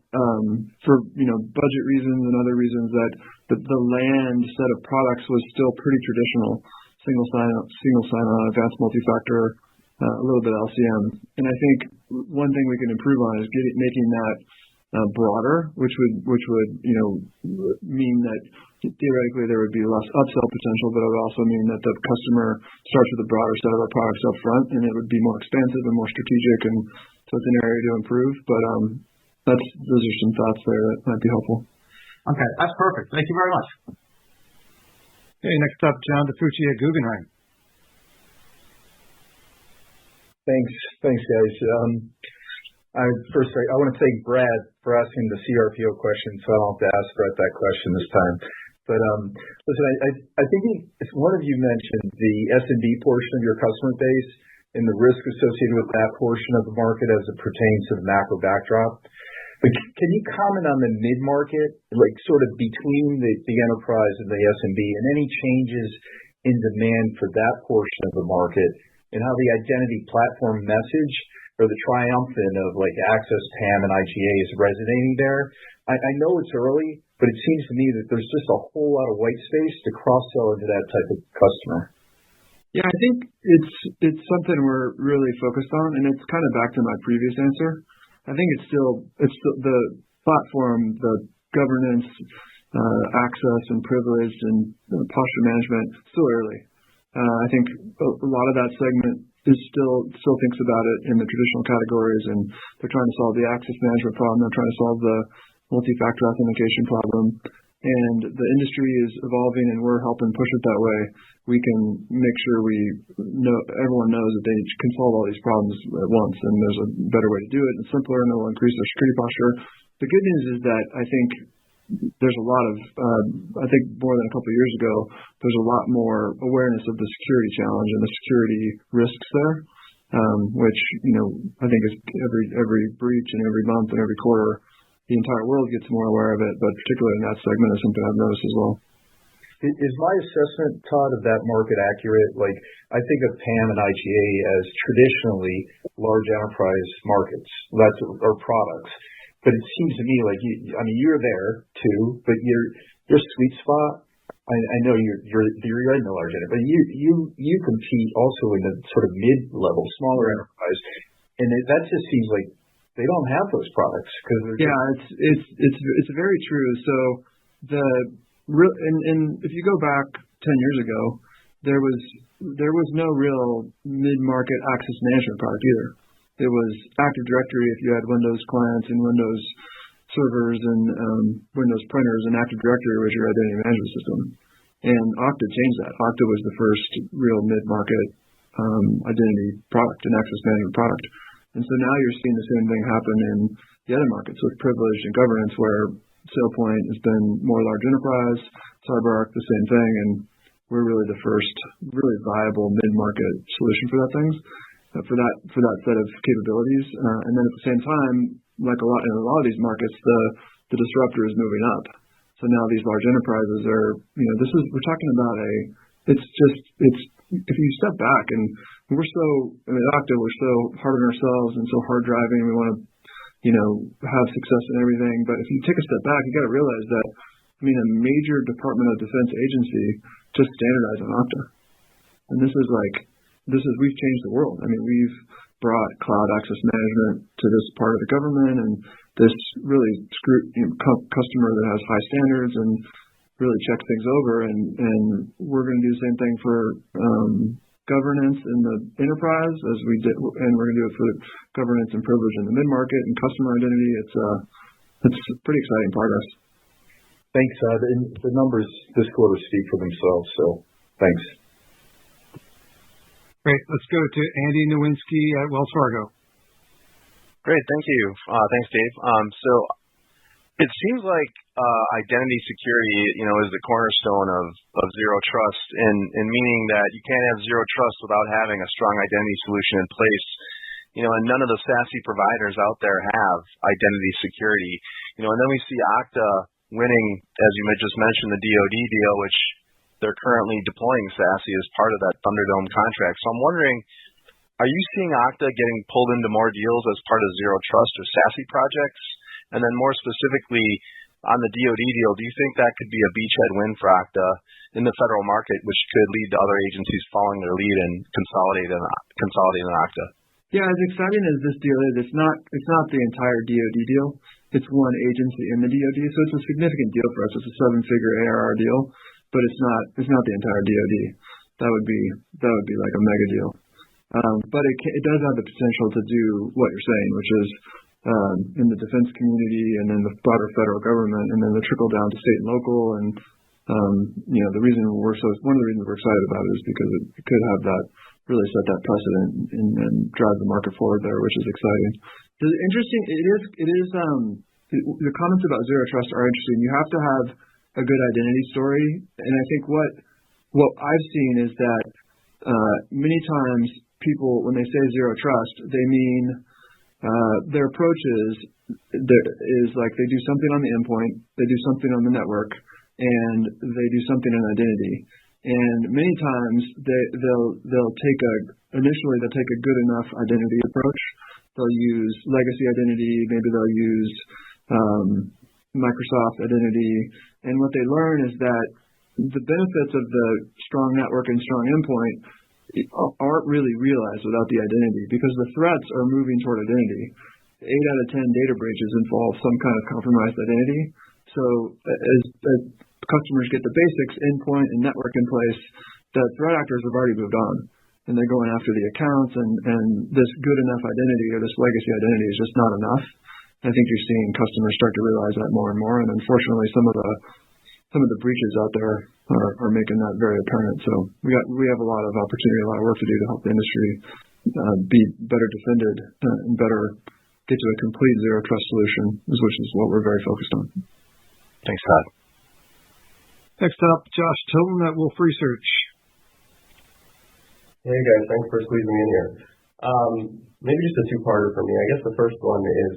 for budget reasons and other reasons that the land set of products was still pretty traditional, single sign-on, advanced multi-factor, a little bit LCM. And I think one thing we can improve on is making that broader, which would mean that theoretically there would be less upsell potential, but it would also mean that the customer starts with a broader set of our products up front, and it would be more expansive and more strategic, and so it's an area to improve. But those are some thoughts there that might be helpful. Okay, that's perfect. Thank you very much. Okay, next up, John DiFucci at Guggenheim. Thanks, guys. First, I want to thank Brad for asking the CRPO question, so I don't have to ask Brett that question this time. But listen, I think one of you mentioned the SMB portion of your customer base and the risk associated with that portion of the market as it pertains to the macro backdrop. But can you comment on the mid-market, like sort of between the enterprise and the SMB, and any changes in demand for that portion of the market, and how the identity platform message or the triumphant of like access, PAM, and IGA is resonating there? I know it's early, but it seems to me that there's just a whole lot of white space to cross-sell into that type of customer. Yeah, I think it's something we're really focused on, and it's kind of back to my previous answer. I think it's still the platform, the governance, access and privilege and posture management, still early. I think a lot of that segment is still thinks about it in the traditional categories, and they're trying to solve the access management problem. They're trying to solve the multi-factor authentication problem. And the industry is evolving, and we're helping push it that way. We can make sure everyone knows that they can solve all these problems at once, and there's a better way to do it and simpler, and it will increase their security posture. The good news is that I think there's a lot of, I think more than a couple of years ago, there's a lot more awareness of the security challenge and the security risks there, which, I think is every breach and every month and every quarter, the entire world gets more aware of it, but particularly in that segment is something I've noticed as well. Is my assessment, Todd, of that market accurate? Like, I think of PAM and IGA as traditionally large enterprise markets, or products. But it seems to me like you're there too, but your sweet spot. I know you're in the large enterprise, but you compete also in the sort of mid-level, smaller enterprise, and that just seems like they don't have those products because it's very true. So if you go back 10 years ago, there was no real mid-market access management product either. It was Active Directory if you had Windows clients and Windows servers and Windows printers, and Active Directory was your identity management system. And Okta changed that. Okta was the first real mid-market identity product and access management product. And so now you're seeing the same thing happen in the other markets with privileged and governance, where SailPoint has been more large enterprise, CyberArk the same thing, and we're really the first really viable mid-market solution for that for that set of capabilities. And then at the same time, like in a lot of these markets, the disruptor is moving up. So now these large enterprises are, we're talking about if you step back, and at Okta, we're so hard on ourselves and so hard driving, we want to, have success in everything. But if you take a step back, you got to realize that, a major Department of Defense agency just standardized on Okta. And we've changed the world. I mean, we've brought cloud access management to this part of the government, and this really customer that has high standards and really checks things over. And we're going to do the same thing for governance in the enterprise as we did, and we're going to do it for governance and privilege in the mid-market and customer identity. It's pretty exciting progress. Thanks, Todd. And the numbers this quarter speak for themselves, so thanks. Great. Let's go to Andy Nowinski at Wells Fargo. Great. Thank you. Thanks, Dave. So it seems like identity security, is the cornerstone of zero trust, and meaning that you can't have zero trust without having a strong identity solution in place. And none of the SASE providers out there have identity security. And then we see Okta winning, as you just mentioned, the DoD deal, which they're currently deploying SASE as part of that Thunderdome contract. So I'm wondering, are you seeing Okta getting pulled into more deals as part of zero trust or SASE projects? And then more specifically, on the DoD deal, do you think that could be a beachhead win for Okta in the federal market, which could lead to other agencies following their lead and consolidating on Okta? Yeah, as exciting as this deal is, it's not the entire DoD deal. It's one agency in the DoD, so it's a significant deal for us. It's a 7-figure ARR deal, but it's not the entire DoD. That would be like a mega deal. But it does have the potential to do what you're saying, which is in the defense community and then the broader federal government, and then the trickle down to state and local. And one of the reasons we're excited about it is because it could have that really set that precedent and drive the market forward there, which is exciting. Interesting. It is. The comments about zero trust are interesting. You have to have a good identity story, and I think what I've seen is that many times people, when they say zero trust, they mean their approach is like they do something on the endpoint, they do something on the network, and they do something on identity. And many times they'll take a good enough identity approach. They'll use legacy identity, maybe they'll use Microsoft identity, and what they learn is that the benefits of the strong network and strong endpoint aren't really realized without the identity, because the threats are moving toward identity. 8 out of 10 data breaches involve some kind of compromised identity. So as customers get the basics, endpoint and network in place, the threat actors have already moved on, and they're going after the accounts, and this good enough identity or this legacy identity is just not enough. I think you're seeing customers start to realize that more and more, and unfortunately some of the breaches out there are making that very apparent. So we have a lot of opportunity, a lot of work to do to help the industry be better defended and better get to a complete zero trust solution, which is what we're very focused on. Thanks, Todd. Next up, Josh Tilton at Wolfe Research. Hey guys, thanks for squeezing me in here. Maybe just a two-parter for me. I guess the first one is,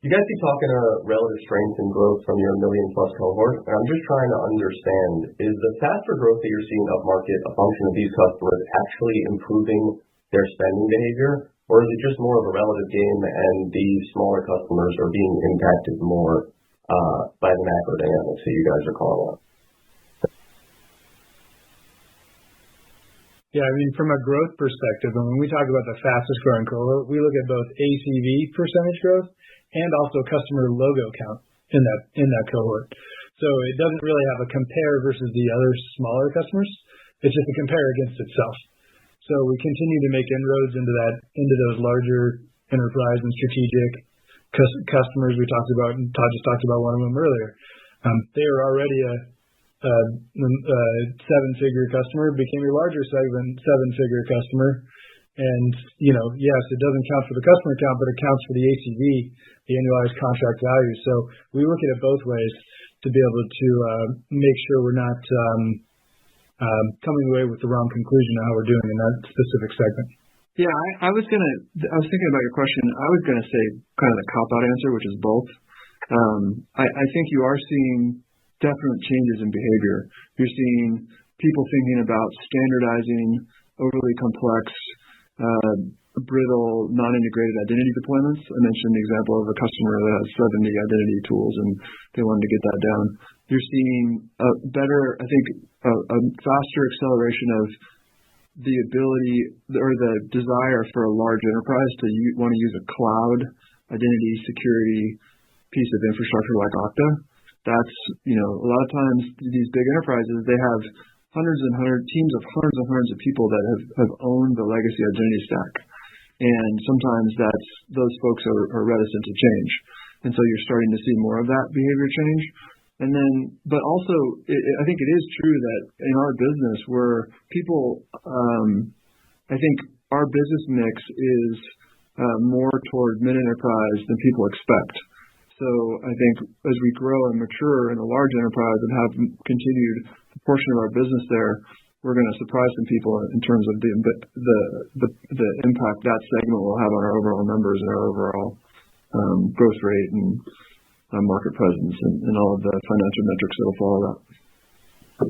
you guys keep talking relative strength and growth from your million-plus cohort, and I'm just trying to understand, is the faster growth that you're seeing upmarket a function of these customers actually improving their spending behavior, or is it just more of a relative game and these smaller customers are being impacted more by the macro dynamics that you guys are calling out? Yeah, I mean, from a growth perspective, and when we talk about the fastest growing cohort, we look at both ACV percentage growth and also customer logo count in that cohort. So it doesn't really have a compare versus the other smaller customers. It's just a compare against itself. So we continue to make inroads into those larger enterprise and strategic customers we talked about, and Todd just talked about one of them earlier. They are already a 7-figure customer, became a larger seven-figure customer. And, yes, it doesn't count for the customer count, but it counts for the ACV, the annualized contract value. So we look at it both ways to be able to make sure we're not coming away with the wrong conclusion on how we're doing in that specific segment. Yeah, I was thinking about your question. I was going to say kind of the cop-out answer, which is both. I think you are seeing definite changes in behavior. You're seeing people thinking about standardizing overly complex brittle, non-integrated identity deployments. I mentioned the example of a customer that has 70 identity tools, and they wanted to get that down. You're seeing a faster acceleration of the ability or the desire for a large enterprise to want to use a cloud identity security piece of infrastructure like Okta. That's, a lot of times these big enterprises, they have teams of hundreds of people that have owned the legacy identity stack. And sometimes those folks are reticent to change. And so you're starting to see more of that behavior change. And then, but also, I think it is true that in our business where people, I think our business mix is more toward mid-enterprise than people expect. So I think as we grow and mature in a large enterprise and have continued proportion of our business there, we're going to surprise some people in terms of the impact that segment will have on our overall numbers and our overall growth rate and market presence and all of the financial metrics that will follow that.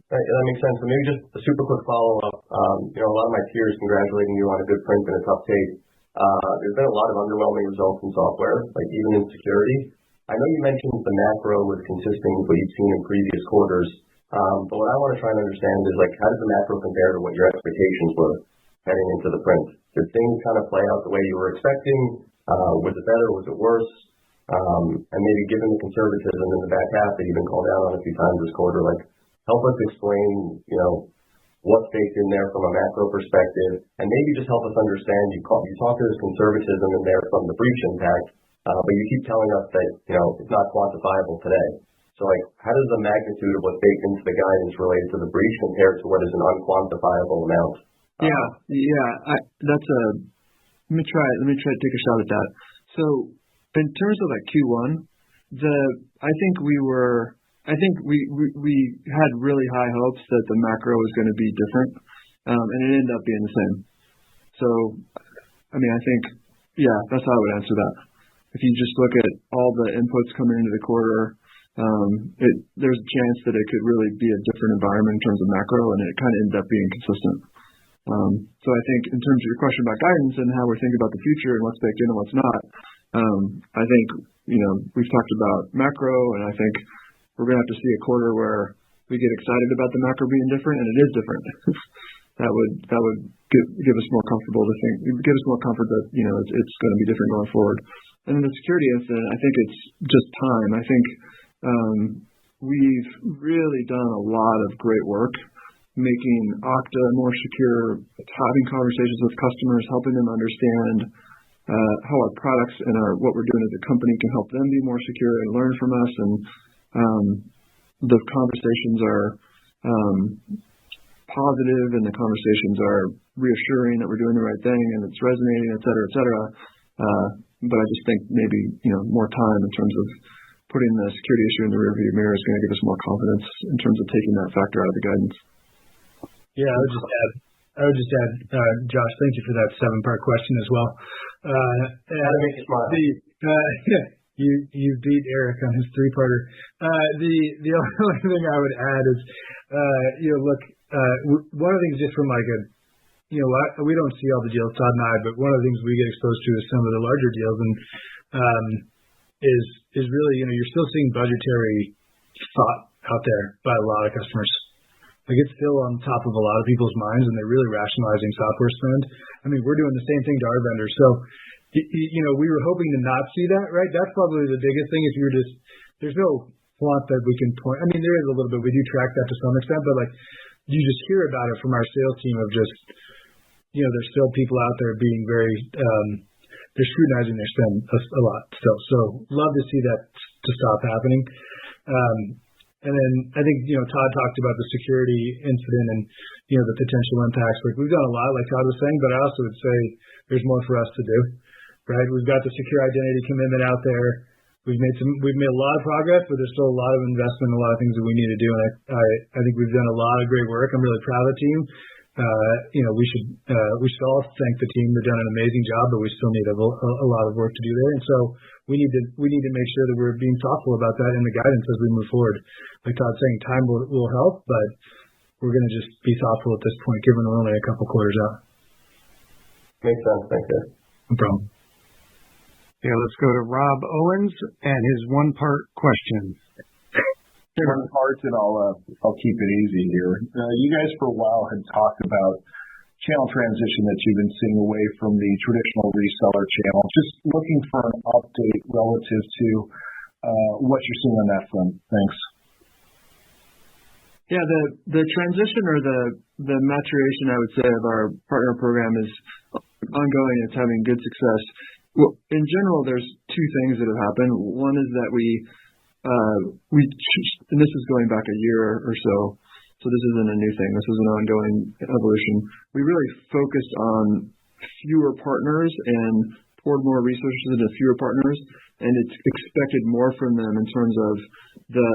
That makes sense. So maybe just a super quick follow-up. A lot of my peers congratulating you on a good print and a tough tape. There's been a lot of underwhelming results in software, like even in security. I know you mentioned the macro was consistent with what you've seen in previous quarters. But what I want to try and understand is, how does the macro compare to what your expectations were heading into the print? Did things kind of play out the way you were expecting? Was it better? Was it worse? And maybe given the conservatism in the back half that you've been called out on a few times this quarter, help us explain, what's baked in there from a macro perspective, and maybe just help us understand. You talk to this conservatism in there from the breach impact, but you keep telling us that it's not quantifiable today. So how does the magnitude of what's baked into the guidance related to the breach compare to what is an unquantifiable amount? Let me try to take a shot at that. So in terms of Q1, I think we had really high hopes that the macro was going to be different, and it ended up being the same. So, I think, that's how I would answer that. If you just look at all the inputs coming into the quarter, there's a chance that it could really be a different environment in terms of macro, and it kind of ended up being consistent. So I think in terms of your question about guidance and how we're thinking about the future and what's baked in and what's not, I think, we've talked about macro, and I think we're going to have to see a quarter where we get excited about the macro being different, and it is different. That would give us more comfort that, it's going to be different going forward. And then the security incident, I think it's just time. I think we've really done a lot of great work making Okta more secure, having conversations with customers, helping them understand how our products and what we're doing as a company can help them be more secure and learn from us. And the conversations are positive, and the conversations are reassuring that we're doing the right thing and it's resonating, et cetera, et cetera. But I just think maybe more time in terms of putting the security issue in the rearview mirror is going to give us more confidence in terms of taking that factor out of the guidance. Yeah, I would just add, Josh, thank you for that 7-part question as well. That makes you smile. You beat Eric on his 3-parter. The only thing I would add is, one of the things just from we don't see all the deals, Todd and I, but one of the things we get exposed to is some of the larger deals, and is really, you're still seeing budgetary thought out there by a lot of customers. It's still on top of a lot of people's minds, and they're really rationalizing software spend. We're doing the same thing to our vendors. So, we were hoping to not see that, right? That's probably the biggest thing. If you're there's no font that we can point. There is a little bit. We do track that to some extent, but you just hear about it from our sales team of just, there's still people out there being very, they're scrutinizing their spend a lot still. So love to see that to stop happening. And then I think, Todd talked about the security incident and, the potential impacts. We've done a lot, like Todd was saying, but I also would say there's more for us to do, right? We've got the secure identity commitment out there. We've made a lot of progress, but there's still a lot of investment, a lot of things that we need to do. And I think we've done a lot of great work. I'm really proud of the team. We should all thank the team. They've done an amazing job, but we still need a lot of work to do there. And so we need to make sure that we're being thoughtful about that in the guidance as we move forward. Like Todd's saying, time will help, but we're going to just be thoughtful at this point, given we're only a couple quarters out. Makes sense. Thanks, Dave. No problem. Yeah, let's go to Rob Owens and his one-part question. One part, and I'll keep it easy here. You guys for a while had talked about channel transition that you've been seeing away from the traditional reseller channel. Just looking for an update relative to what you're seeing on that front. Thanks. Yeah, the transition or the maturation, I would say, of our partner program is ongoing. It's having good success. Well, in general, there's two things that have happened. One is that and this is going back a year or so this isn't a new thing. This is an ongoing evolution. We really focused on fewer partners and poured more resources into fewer partners, and it's expected more from them in terms of the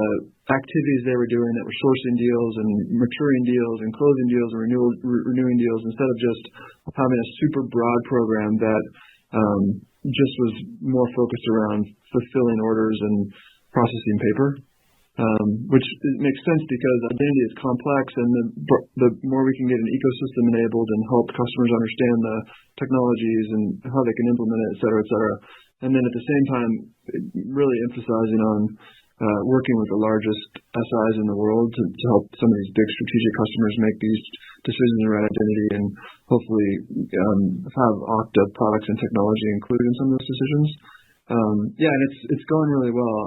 activities they were doing that were sourcing deals and maturing deals and closing deals and renewing deals, instead of just having a super broad program that just was more focused around fulfilling orders and processing paper, which makes sense because identity is complex, and the more we can get an ecosystem enabled and help customers understand the technologies and how they can implement it, et cetera, et cetera. And then at the same time, really emphasizing on working with the largest SIs in the world to help some of these big strategic customers make these decisions around identity, and hopefully have Okta products and technology included in some of those decisions. And it's going really well,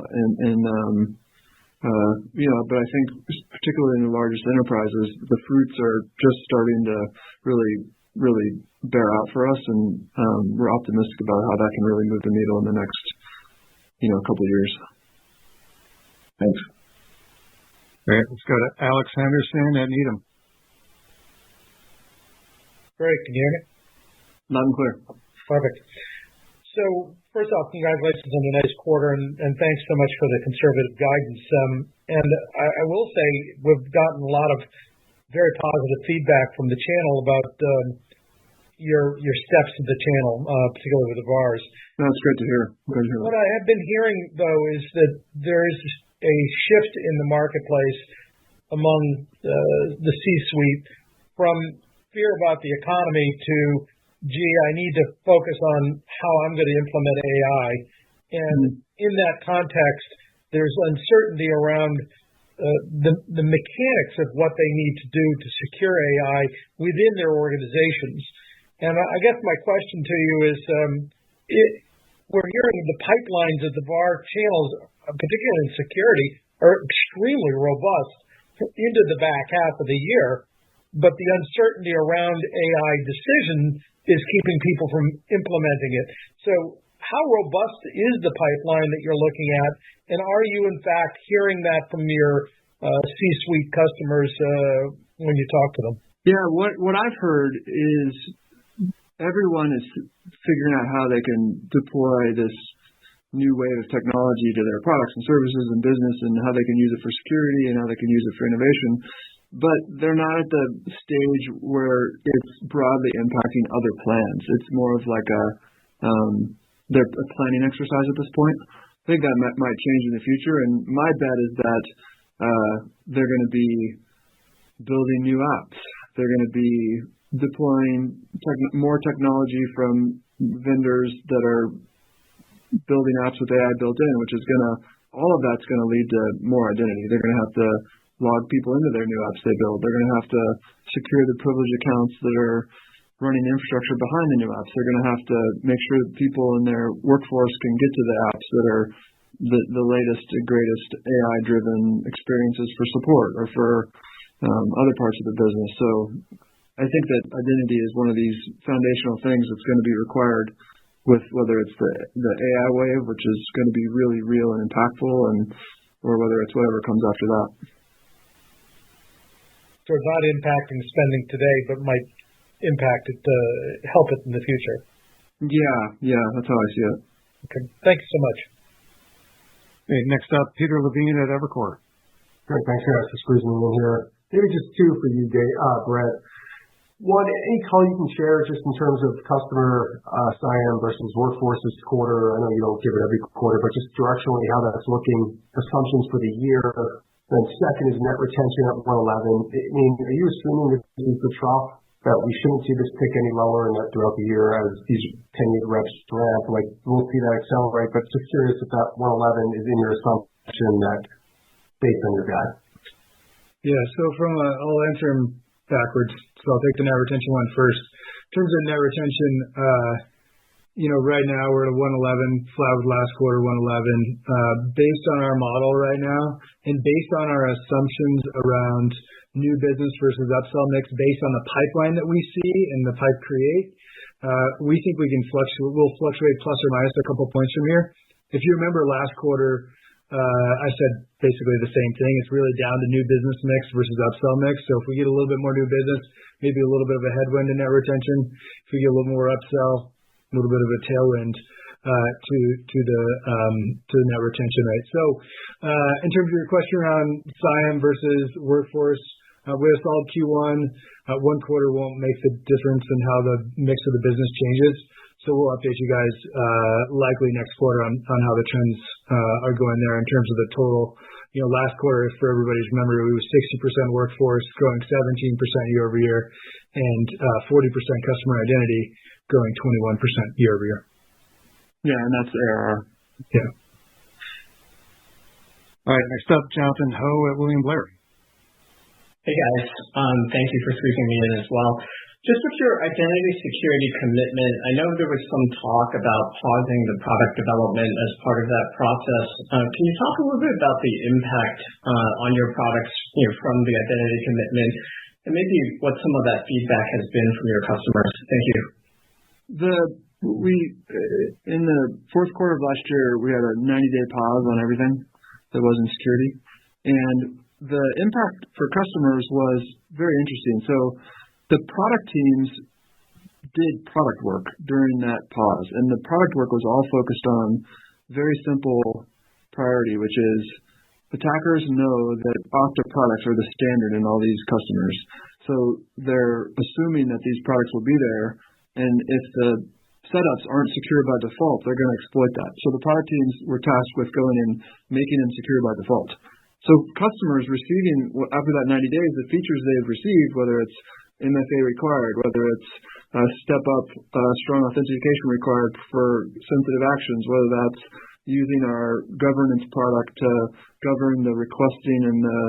but I think particularly in the largest enterprises, the fruits are just starting to really bear out for us, and we're optimistic about how that can really move the needle in the next couple of years. Thanks. All right, let's go to Alex Henderson at Needham. Great, can you hear me? Loud and clear. Perfect. So first off, congratulations on a nice quarter, and thanks so much for the conservative guidance. And I will say we've gotten a lot of very positive feedback from the channel about your steps to the channel, particularly with the VARs. That's great to hear. What I have been hearing, though, is that there is a shift in the marketplace among the C-suite from fear about the economy to, gee, I need to focus on how I'm going to implement AI. And in that context, there's uncertainty around the mechanics of what they need to do to secure AI within their organizations. And I guess my question to you is, we're hearing the pipelines of the VAR channels, particularly in security, are extremely robust into the back half of the year, but the uncertainty around AI decision is keeping people from implementing it. So how robust is the pipeline that you're looking at, and are you in fact hearing that from your C-suite customers when you talk to them? Yeah, what I've heard is everyone is figuring out how they can deploy this new wave of technology to their products and services and business, and how they can use it for security and how they can use it for innovation. But they're not at the stage where it's broadly impacting other plans. It's more of like they're a planning exercise at this point. I think that might change in the future, and my bet is that they're going to be building new apps. They're going to be deploying more technology from vendors that are building apps with AI built in, which is all of that's going to lead to more identity. They're going to have to log people into their new apps they build. They're going to have to secure the privileged accounts that are running infrastructure behind the new apps. They're going to have to make sure that people in their workforce can get to the apps that are the latest and greatest AI-driven experiences for support or for other parts of the business. So I think that identity is one of these foundational things that's going to be required, with whether it's the AI wave, which is going to be really real and impactful, or whether it's whatever comes after that. So it's not impacting spending today, but might impact it, help it in the future. Yeah, that's how I see it. Okay, thank you so much. Hey, next up, Peter Levine at Evercore. Great, thanks guys for squeezing me in here. Maybe just two for you, Brett. One, any call you can share just in terms of customer sign-in versus workforce this quarter? I know you don't give it every quarter, but just directionally how that's looking, assumptions for the year. Then second is net retention at 111. I mean, are you assuming that this is the trough that we shouldn't see this tick any lower and that throughout the year as these tenured reps ramp, like we'll see that accelerate. But just curious if that 111 is in your assumption that based on your guide. Yeah, so I'll answer them backwards. So I'll take the net retention one first. In terms of net retention, right now we're at a 111, flat with last quarter 111. Based on our model right now, and based on our assumptions around new business versus upsell mix, based on the pipeline that we see and the pipe create, we think we'll fluctuate plus or minus a couple points from here. If you remember last quarter, I said basically the same thing. It's really down to new business mix versus upsell mix. So if we get a little bit more new business, maybe a little bit of a headwind in net retention. If we get a little more upsell, a little bit of a tailwind to the net retention rate. So in terms of your question around SIAM versus workforce, we had a solid Q1. One quarter won't make the difference in how the mix of the business changes. So we'll update you guys likely next quarter on how the trends are going there in terms of the total. Last quarter, for everybody's memory, we were 60% workforce, growing 17% year over year, and 40% customer identity, growing 21% year over year. Yeah, and that's ARR. Yeah. All right, next up, Jonathan Ho at William Blair. Hey guys, thank you for squeezing me in as well. Just with your identity security commitment, I know there was some talk about pausing the product development as part of that process. Can you talk a little bit about the impact on your products from the identity commitment, and maybe what some of that feedback has been from your customers? Thank you. In the fourth quarter of last year, we had a 90-day pause on everything that wasn't security, and the impact for customers was very interesting. So the product teams did product work during that pause, and the product work was all focused on very simple priority, which is attackers know that Okta products are the standard in all these customers. So they're assuming that these products will be there, and if the setups aren't secure by default, they're going to exploit that. So the product teams were tasked with going and making them secure by default. So customers receiving, after that 90 days, the features they've received, whether it's MFA required, whether it's step up strong authentication required for sensitive actions, whether that's using our governance product to govern the requesting and the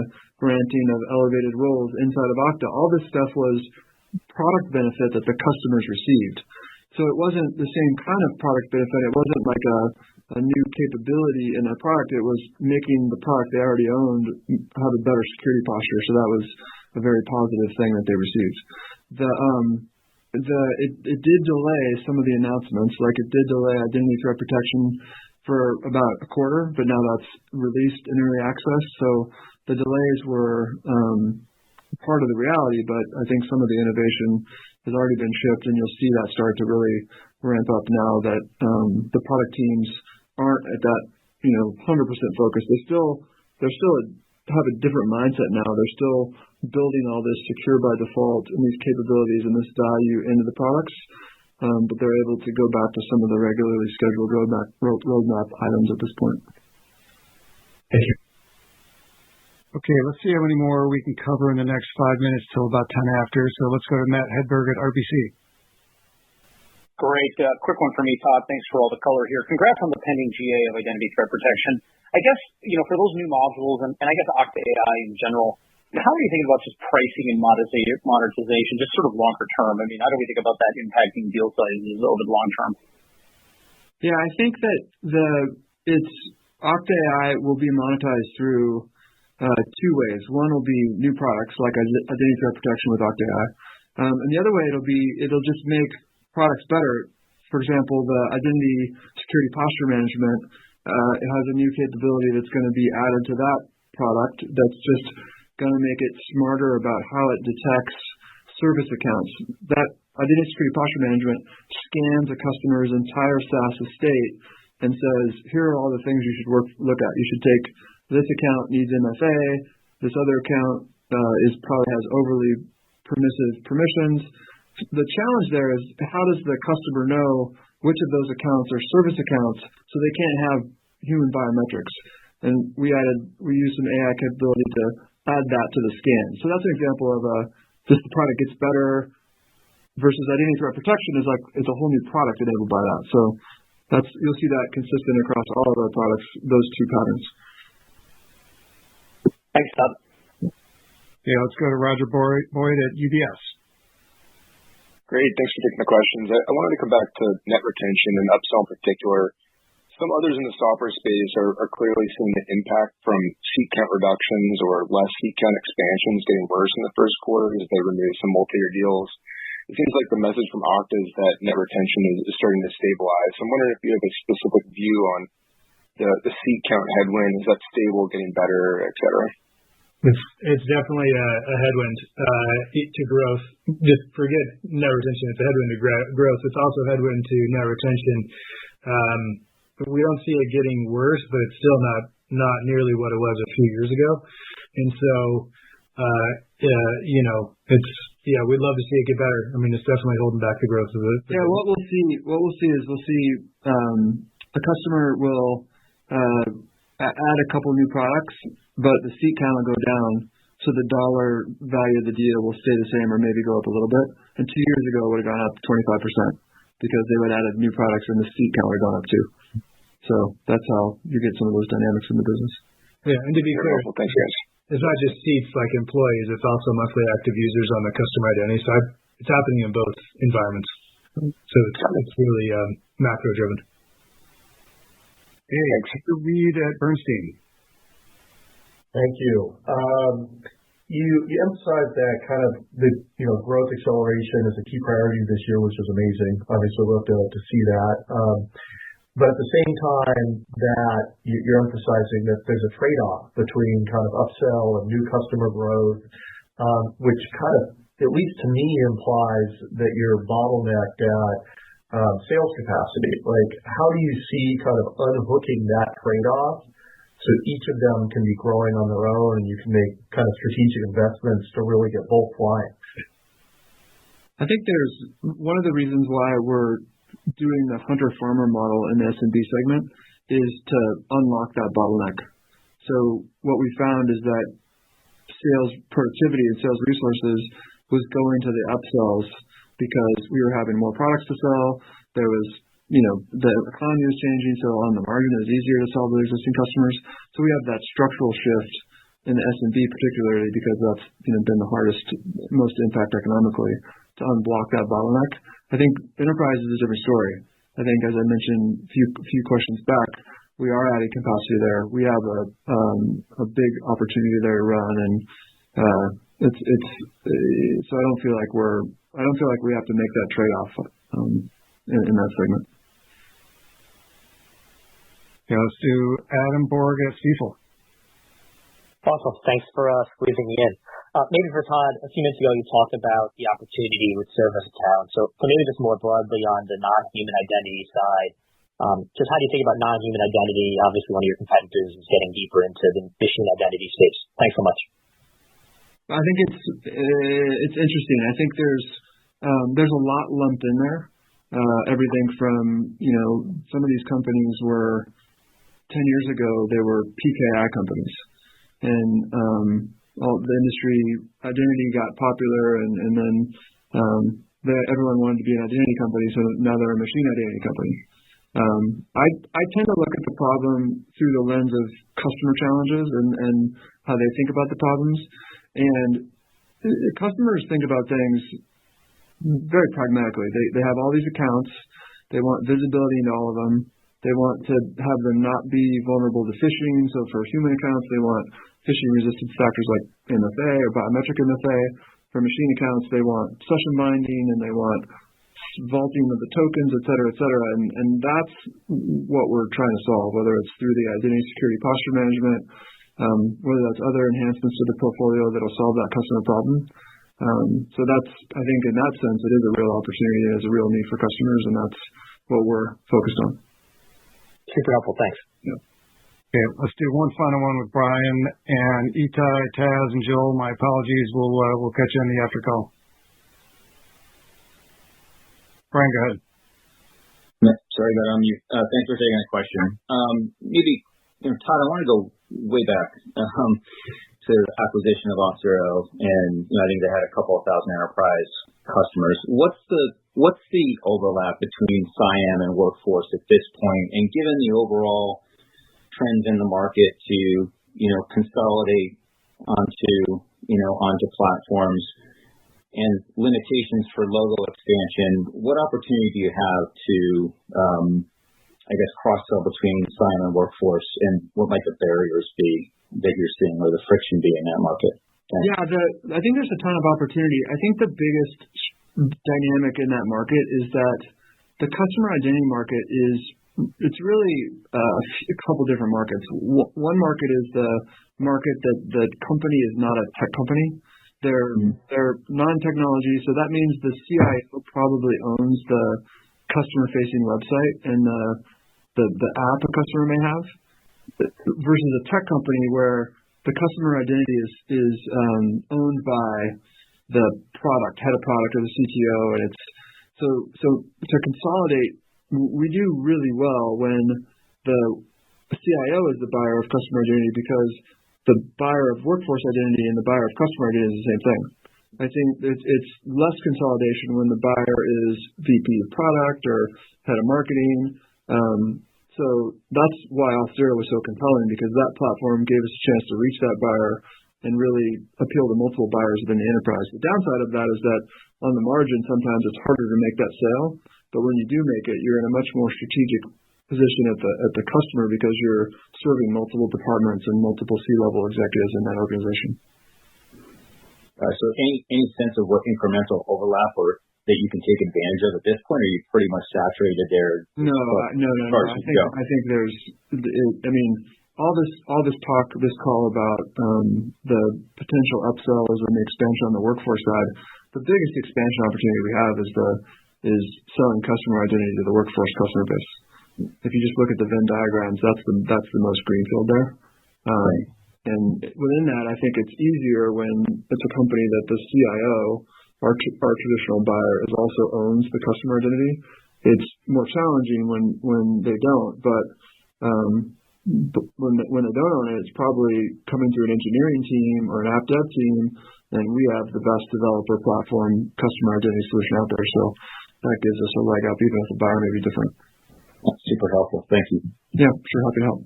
granting of elevated roles inside of Okta, all this stuff was product benefit that the customers received. So it wasn't the same kind of product benefit. It wasn't like a new capability in a product. It was making the product they already owned have a better security posture. So that was a very positive thing that they received. It did delay some of the announcements, like it did delay identity threat protection for about a quarter, but now that's released in early access. So the delays were part of the reality, but I think some of the innovation has already been shipped, and you'll see that start to really ramp up now that the product teams aren't at that 100% focus. They still have a different mindset now. They're still building all this secure by default and these capabilities and this value into the products, but they're able to go back to some of the regularly scheduled roadmap items at this point. Thank you. Okay, let's see how many more we can cover in the next 5 minutes till about 10 after. So let's go to Matt Hedberg at RBC. Great. Quick one for me, Todd. Thanks for all the color here. Congrats on the pending GA of identity threat protection. I guess, for those new modules and I guess Okta AI in general, how are you thinking about just pricing and monetization, just sort of longer term? I mean, how do we think about that impacting deal sizes over the long term? Yeah, I think that Okta AI will be monetized through two ways. One will be new products like identity threat protection with Okta AI, and the other way it'll just make products better. For example, the identity security posture management, it has a new capability that's going to be added to that product that's just going to make it smarter about how it detects service accounts. That identity security posture management scans a customer's entire SaaS estate and says, here are all the things you should look at. You should take this account needs MFA, this other account probably has overly permissive permissions. The challenge there is how does the customer know which of those accounts are service accounts so they can't have human biometrics? And we used some AI capability to add that to the scan. So that's an example of just the product gets better, versus identity threat protection is like it's a whole new product enabled by that. So you'll see that consistent across all of our products, those two patterns. Thanks, Todd. Yeah, let's go to Roger Boyd at UBS. Great. Thanks for taking the questions. I wanted to come back to net retention and upsell in particular. Some others in the software space are clearly seeing the impact from seat count reductions or less seat count expansions getting worse in the first quarter as they renew some multi-year deals. It seems like the message from Okta is that net retention is starting to stabilize. So I'm wondering if you have a specific view on the seat count headwind. Is that stable, getting better, et cetera? It's definitely a headwind to growth. Just forget net retention. It's a headwind to growth. It's also a headwind to net retention. We don't see it getting worse, but it's still not nearly what it was a few years ago. And so, we'd love to see it get better. I mean, it's definitely holding back the growth of it. Yeah, what we'll see is a customer will add a couple new products, but the seat count will go down, so the dollar value of the deal will stay the same or maybe go up a little bit. And 2 years ago, it would have gone up 25% because they would have added new products and the seat count would have gone up too. So that's how you get some of those dynamics in the business. Yeah, and to be clear, thanks, guys. It's not just seats like employees, it's also monthly active users on the customer identity side. It's happening in both environments. So it's really macro-driven. Hey, Reed at Bernstein. Thank you. You emphasized that kind of the growth acceleration is a key priority this year, which is amazing. Obviously, we'll have to see that. But at the same time that you're emphasizing that there's a trade-off between kind of upsell and new customer growth, which kind of, at least to me, implies that you're bottlenecked at sales capacity. Like, how do you see kind of unhooking that trade-off so each of them can be growing on their own and you can make kind of strategic investments to really get both flying? I think there's one of the reasons why we're doing the hunter-farmer model in the SMB segment is to unlock that bottleneck. So what we found is that sales productivity and sales resources was going to the upsells because we were having more products to sell. There was, the economy was changing, so on the margin it was easier to sell to existing customers. So we have that structural shift in the SMB particularly because that's been the hardest, most impact economically to unblock that bottleneck. I think enterprise is a different story. I think, as I mentioned a few questions back, we are adding capacity there. We have a big opportunity there to run, and so I don't feel like we have to make that trade-off in that segment. Yeah, let's do Adam Borg at Stifel. Awesome. Thanks for squeezing me in. Maybe for Todd, a few minutes ago you talked about the opportunity with service accounts. So maybe just more broadly on the non-human identity side, just how do you think about non-human identity? Obviously, one of your competitors is getting deeper into the machine identity space. Thanks so much. I think it's interesting. I think there's a lot lumped in there. Everything from some of these companies were 10 years ago they were PKI companies, and all the industry identity got popular, and then everyone wanted to be an identity company, so now they're a machine identity company. I tend to look at the problem through the lens of customer challenges and how they think about the problems. And customers think about things very pragmatically. They have all these accounts. They want visibility into all of them. They want to have them not be vulnerable to phishing. So for human accounts, they want phishing resistance factors like MFA or biometric MFA. For machine accounts, they want session binding and they want vaulting of the tokens, et cetera, and that's what we're trying to solve, whether it's through the identity security posture management, whether that's other enhancements to the portfolio that'll solve that customer problem. So that's, I think in that sense, it is a real opportunity, it is a real need for customers, and that's what we're focused on. Super helpful, thanks. Yeah. Okay, let's do one final one with Brian and Itai, Taz, and Jill. My apologies. We'll catch you on the after call. Brian, go ahead. Sorry about unmute. Thanks for taking that question. Maybe, Todd, I want to go way back. So the acquisition of Auth0, and I think they had a couple of thousand enterprise customers. What's the overlap between CIAM and Workforce at this point? And given the overall trends in the market to consolidate onto platforms and limitations for logo expansion, what opportunity do you have to cross-sell between CIAM and Workforce, and what might the barriers be that you're seeing or the friction be in that market? Thanks. Yeah, I think there's a ton of opportunity. I think the biggest dynamic in that market is that the customer identity market it's really a couple different markets. One market is the market that the company is not a tech company. They're non-technology, so that means the CIO probably owns the customer-facing website and the app a customer may have, versus a tech company where the customer identity is owned by the head of product or the CTO, and it's so to consolidate. We do really well when the CIO is the buyer of customer identity, because the buyer of workforce identity and the buyer of customer identity is the same thing. I think it's less consolidation when the buyer is VP of product or head of marketing. So that's why Auth0 was so compelling, because that platform gave us a chance to reach that buyer and really appeal to multiple buyers within the enterprise. The downside of that is that on the margin, sometimes it's harder to make that sale. But when you do make it, you're in a much more strategic position at the customer, because you're serving multiple departments and multiple C-level executives in that organization. So any sense of what incremental overlap or that you can take advantage of at this point, or are you pretty much saturated there? No. I think there's, all this talk, this call about the potential upsells and the expansion on the workforce side. The biggest expansion opportunity we have is selling customer identity to the workforce customer base. If you just look at the Venn diagrams, that's the most greenfield there. Right. And within that, I think it's easier when it's a company that the CIO, our traditional buyer, also owns the customer identity. It's more challenging when they don't, but when they don't own it, it's probably coming through an engineering team or an app dev team, and we have the best developer platform customer identity solution out there. So that gives us a leg up, even if the buyer may be different. That's super helpful. Thank you. Yeah, sure. Happy to help.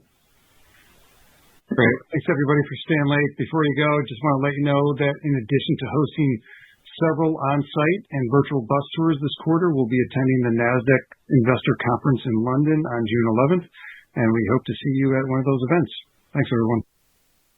Great. Thanks, everybody, for staying late. Before you go, just want to let you know that in addition to hosting several on-site and virtual bus tours this quarter, we'll be attending the NASDAQ Investor Conference in London on June 11th, and we hope to see you at one of those events. Thanks, everyone.